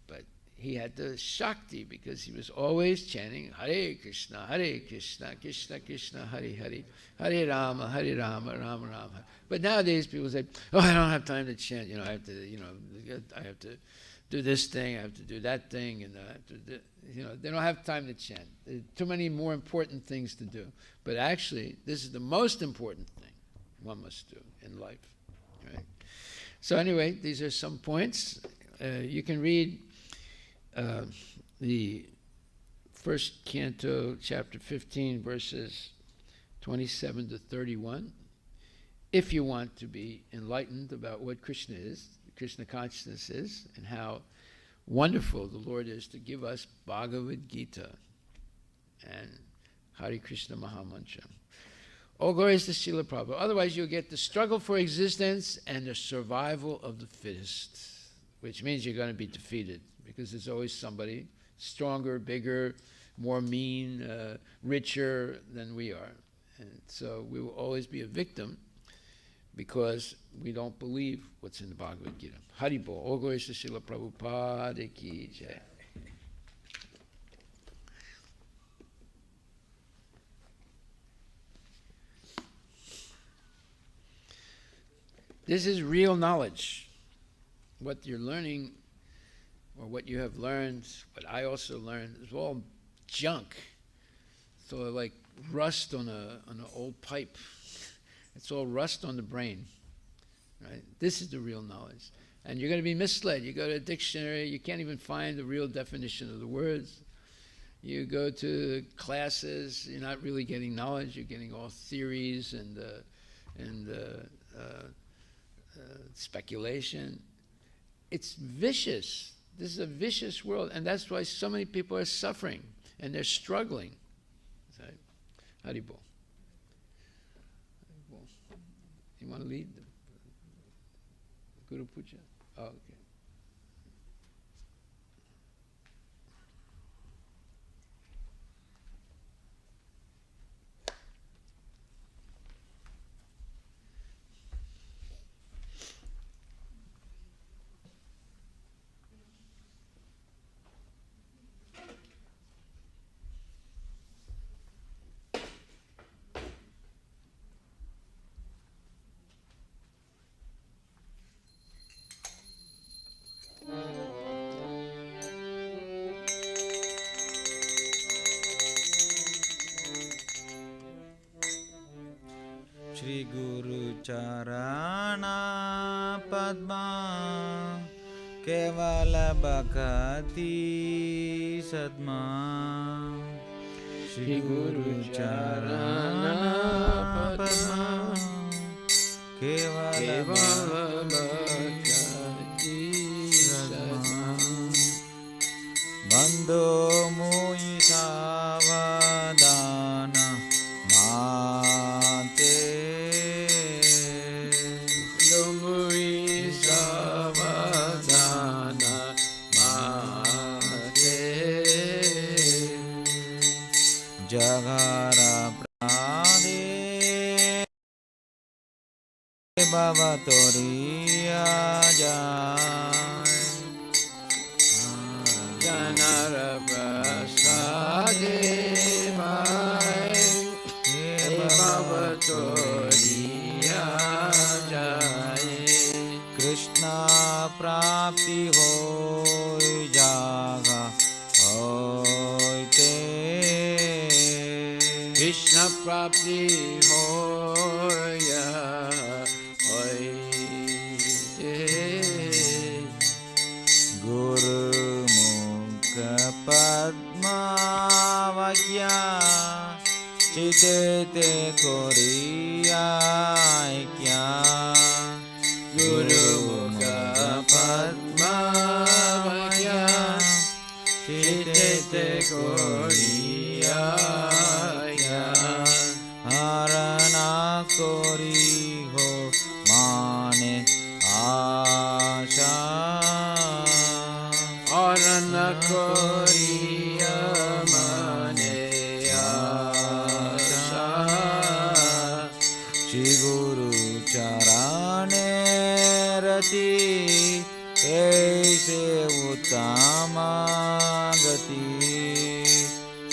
But he had the Shakti because he was always chanting Hare Krishna, Krishna Krishna, Hare Hare, Hare Rama, Rama Rama. But nowadays people say, I don't have time to chant. I have to do this thing, I have to do that thing, and I have to do, they don't have time to chant. There are too many more important things to do. But actually, this is the most important thing one must do in life, right? So anyway, these are some points. You can read the first canto, chapter 15, verses 27 to 31, if you want to be enlightened about what Krishna is, Krishna consciousness is, and how wonderful the Lord is to give us Bhagavad Gita and Hare Krishna Maha Mantra. All glories to Srila Prabhupada. Otherwise, you'll get the struggle for existence and the survival of the fittest, which means you're going to be defeated because there's always somebody stronger, bigger, more mean, richer than we are. And so we will always be a victim because we don't believe what's in the Bhagavad Gita. Haribol. All glories to Srila Prabhupada ki jai. This is real knowledge. What you're learning, or what you have learned, what I also learned, is all junk. So like rust on an old pipe. It's all rust on the brain, right? This is the real knowledge. And you're going to be misled. You go to a dictionary, you can't even find the real definition of the words. You go to classes, you're not really getting knowledge. You're getting all theories and speculation. It's vicious. This is a vicious world, and that's why so many people are suffering and they're struggling. Haribol. You want to lead the Guru Puja? Oh, okay. Shri Guru Charana Padma Kevala Bhakati Sadma Shri Guru Charana Padma Kevala Bhakati Sadma Bando Mui Savadana Mate Jagara Prade भवतोरिया जाय Janar Prasade Bhai Bhavatoriya Jai Krishna प्राप्ति होय जागा होयते Krishna Prapti Hoya Hoite गुरु मुख पद्मावज्ञा चिते Korea क्या Guru Mukha Padmavaya Chitete Koriya हरना कोरी हो माने आशा Arana Koriya Mane Asha Shri गुरु चरणे रति ऐसे उत्तम गति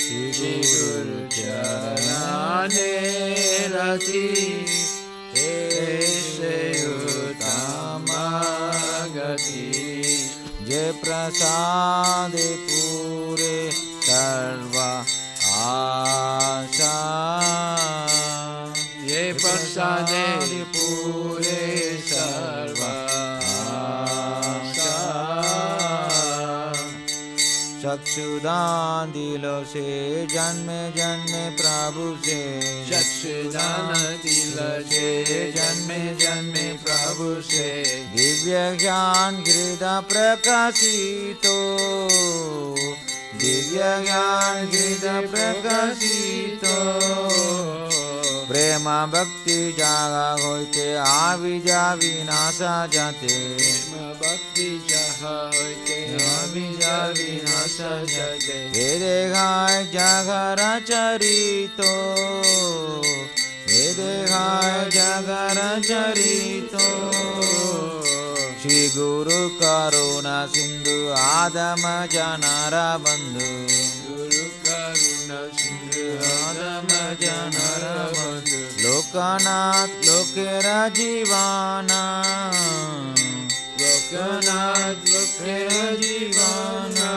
श्री गुरु Charane Rati Ese Uttamagati जय प्रसाद पूरे सर्व आशा Ye Prasade Pure Sarva Asha चक्षुदान दिलों से जन्म जन्म प्रभु से Chakshudana Tilaje Janme Janme Prabhu Se Divya ज्ञान हृदय प्रकाशितो दिव्य ज्ञान हृदय प्रकाशितो प्रेम भक्ति जागा होते आविजा विनाशा जाते Bhakti Jaha Hoite आविजा Vinasa Jate वेदे गाय जागर चरितो वेदे गाय जागर चरितो श्री गुरु करुणा सिंधु आदम जनरा बंधु Guru Karuna Sindhu Adama Janara Bandhu Lokanath लोकेरा जीवाना Lokanath Lokera Jivana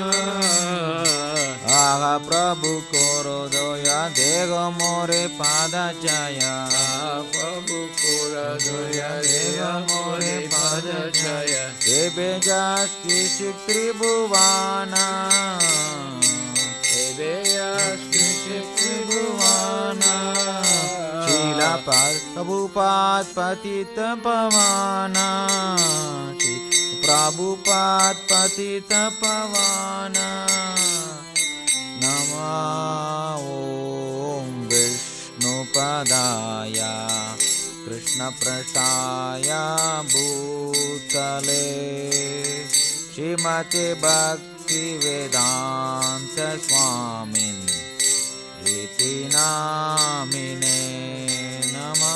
आगा प्रभु कोरो दोया देगो मोरे पादा चाया Prabhu Kura Doya Deva More Pada Jaya देवे जास की त्रिभुवाना Eveyas त्रिभुवाना शीला प्रभुपाद पतित पवाना प्रभुपाद पतित पवाना नमः ओम विष्णुपदाय कृष्णपृष्ठाय भूतले श्रीमते भक्तिवेदांत स्वामिन् इति नामिने नमः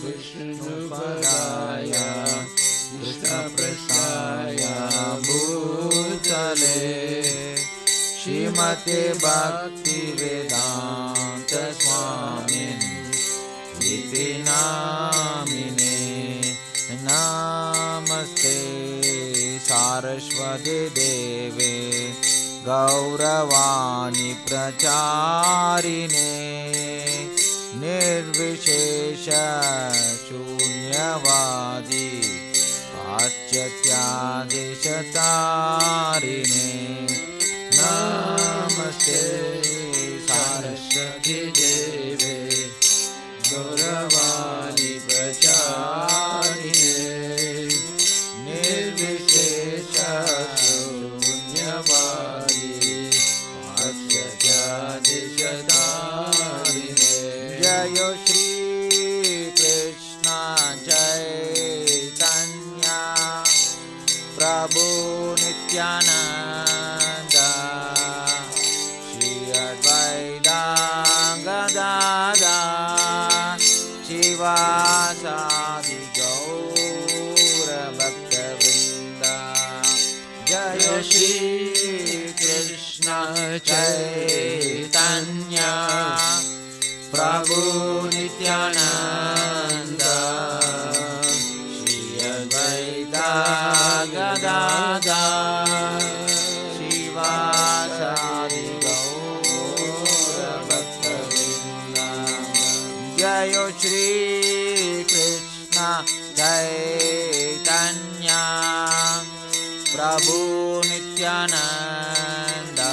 Vishnupadaya Krishna Prasthaya Bhutale श्रीमते भक्तिवेदांत स्वामिन् इति नामिने नमस्ते सारस्वती देवे गौरवाणी प्रचारिणे निर्विशेष शून्यवादी पाश्चात्यादिशतारिणे नमस्ते Saraswati Deve Gauravani Pracharine Nirvishesha Shunyavadi Paschatyatishatarine जय श्री कृष्ण चैतन्य प्रभु Nityanand Shri Advaita Gadadhar Shiva Jai Shri Krishna Chaitanya Prabhu Nityananda Shri Advaita Gadadhar Shivasadi Gaura Bhaktavinda Jai Shri Krishna Chaitanya Prabhu Nityananda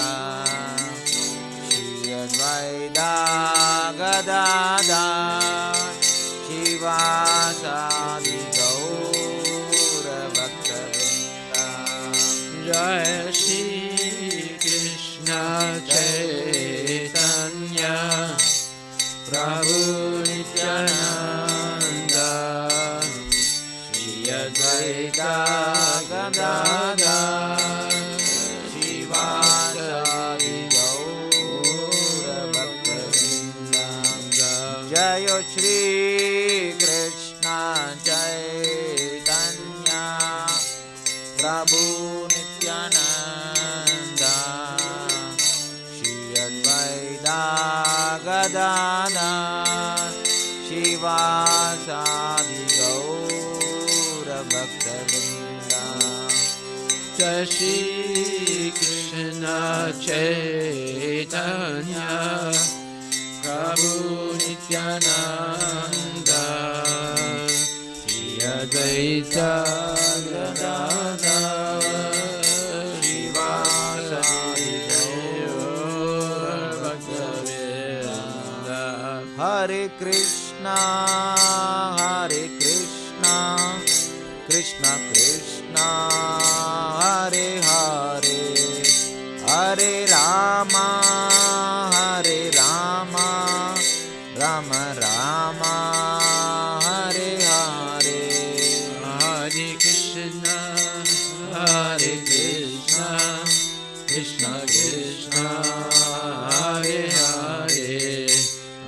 Shri Advaita Gadadhar Shivasadi Gaura Bhaktavinda Jai Shri Krishna Chaitanya Prabhu Nityananda Shri Advaita Gadadhar Shivasadi Gaura Bhaktavinda Jai Shri Krishna Chaitanya Prabhu Nityananda Shri Advaita Gadadhar Shivasadi Gaura Bhaktavinda Jai Shri Krishna Chaitanya Prabhu Nityananda Shri Advaita Gadadhar Shivasadi Gaura Bhaktavinda Hare Krishna Krishna Krishna Hare Hare Hare Rama Rama Rama Hare Hare Hare Krishna Krishna Krishna Hare Hare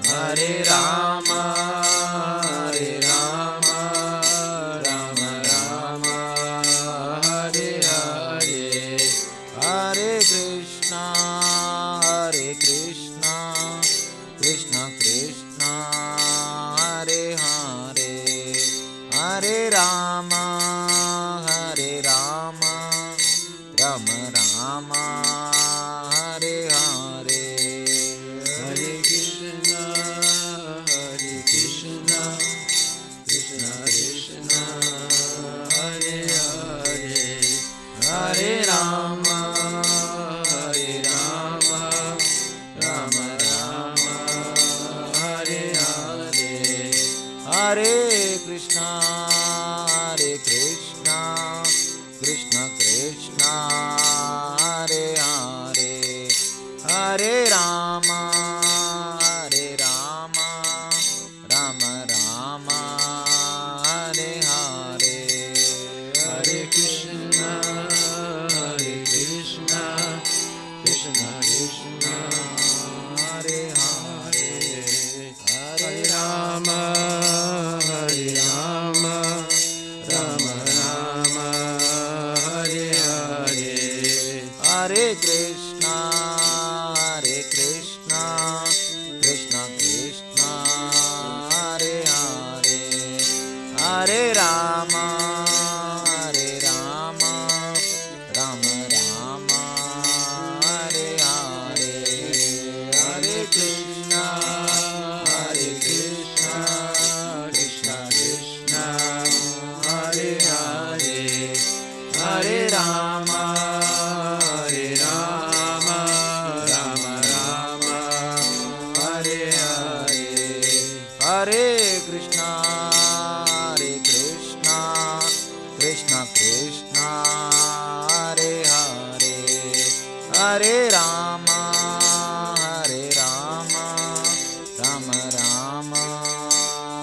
Hare Rama Rama Rama Hare Hare Hare Krishna Krishna Krishna Hare Hare Hare Rama Rama Rama Hare Hare Hare Krishna Krishna Krishna Hare Hare Hare Rama Rama Rama Hare Hare Hare Krishna Krishna Krishna Hare Hare Hare Rama Rama Rama Hare Hare Hare Krishna Krishna Krishna Hare Hare Hare Rama Rama Rama Hare Hare Hare Krishna Krishna Krishna Hare Hare Hare Rama Rama Rama Hare Hare Hare Krishna Krishna Krishna Hare Hare Hare Rama Rama Rama Hare Hare Hare Krishna Krishna Krishna Hare Hare Hare Rama Rama Rama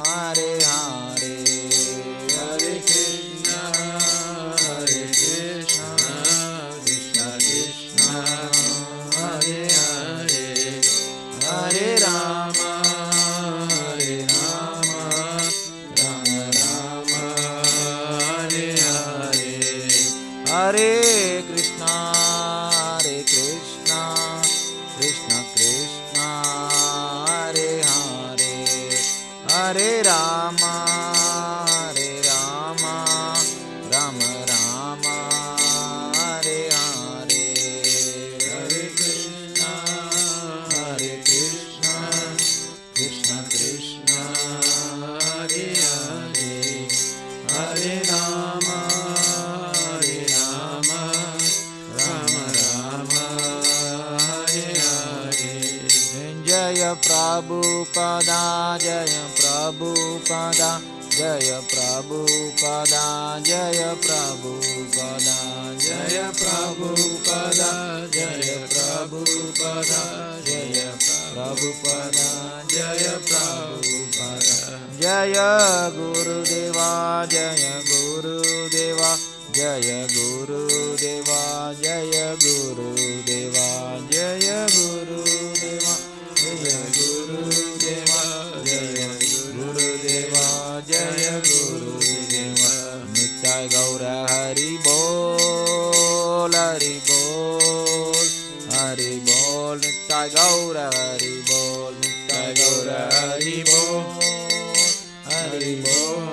Hare Hare Hare Krishna Krishna Krishna Hare Hare Hare Rama Rama Hare Hare Hare Krishna Prabhupada, Jaya Prabhupada, Jaya Prabhupada, Jaya Prabhupada, Jaya Prabhupada, Jaya Prabhupada, Jaya Prabhupada, Jaya Prabhupada, Jaya Gurudeva, Jaya Gurudeva, Jaya Gurudeva, Jaya Gurudeva, Jaya Gurudeva, Jaya Gurudeva, Jaya Gurudeva, Jaya Gurudeva. Nitai Gaura Hari Bol, Hari Bol, Hari Bol. Nitai Gaura Hari Bol, Nitai Gaura Hari Bol, Hari Bol,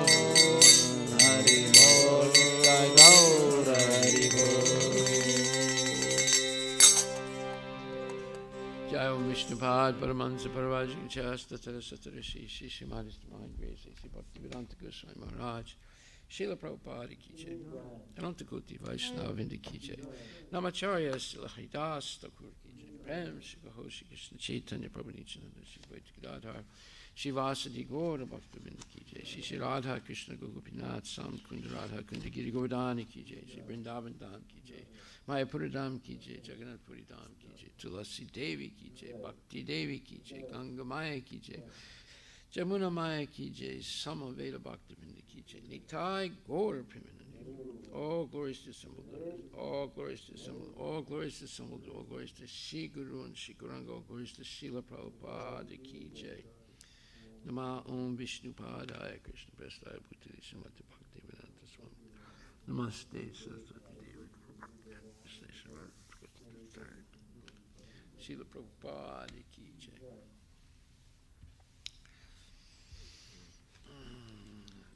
Hari Bol. Nitai Gaura Hari Bol. Jai Om Vishnupad Paramahansa Parivajika Chasta Saraswati Shri Srimati Divine Grace Sri Bhaktivedanta Goswami Maharaj Srila Prabhupada Ki Jai Anantakoti Vaishnava Ki Jai Namacharya Srila Haridas Thakur Ki Jai Prem Shri Gaho Shri Krishna Chaitanya Prabhu Nityananda Shri Advaita Gadadhar Shri Vasadi Gaura Bhaktivedanta Ki Jai Shri Radha Krishna Gopinath Sam Kunda Radha Kunda Giri Govardhani Ki Jai Shri Vrindavan Dham Ki Jai Mayapura Dham Ki Jai Jagannath Puri Dham Ki Jai Tulasi Devi Ki Jai Bhakti Devi Ki Jai Ganga Maya Ki Jai Jamuna Maya Ki Jai Samaveda Bhaktivinda Ki Jai Nitai Gaur Premanandi. All glories to Symbol, all glories to Symbol, all glories to Symbol, all glories to Shri Guru and Shri Guranga, all glories to Srila Prabhupada Ki Jai. Nama Om Vishnupadaya Krishna Prestaya Bhutali Srimati Bhaktivedanta Swami. Namaste Saraswati Devi. Srila Prabhupada Ki Jai.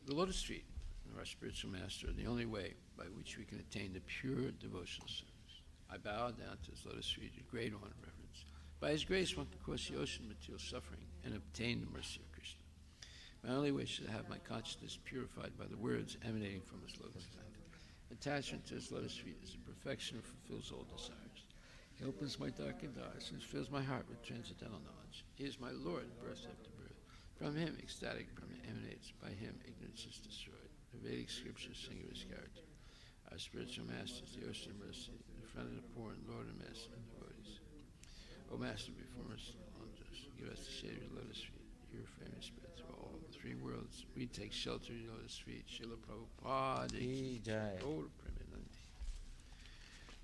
The Lotus Feet of our spiritual master are the only way by which we can attain the pure devotional service. I bow down to his lotus feet with great honor and reverence. By his grace, one can cross the ocean of material suffering and obtain the mercy of Krishna. My only wish is to have my consciousness purified by the words emanating from his lotus plant. Attachment to his lotus feet is a perfection that fulfills all desires. He opens my darkened eyes and fills my heart with transcendental knowledge. He is my Lord, birth after birth. From him, ecstatic Brahma emanates. By him, ignorance is destroyed. The Vedic scriptures sing of his character. Our spiritual master is the ocean of mercy, the friend of the poor and Lord and master of the devotees. O Master, before us, give us the shade of your lotus feet. Your fame is spread through all the three worlds. We take shelter in your lotus feet. Srila Prabhupada Ki Jai. Gaur Premanandi.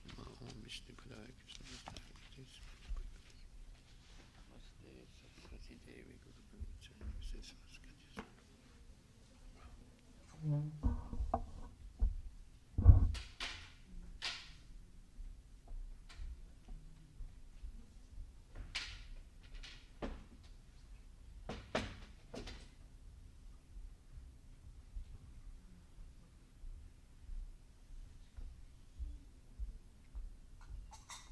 Nama Om Vishnupadaya Krishna Prestaya Bhutali Srimati Bhaktivedanta Swami. Namaste Saraswati Devi.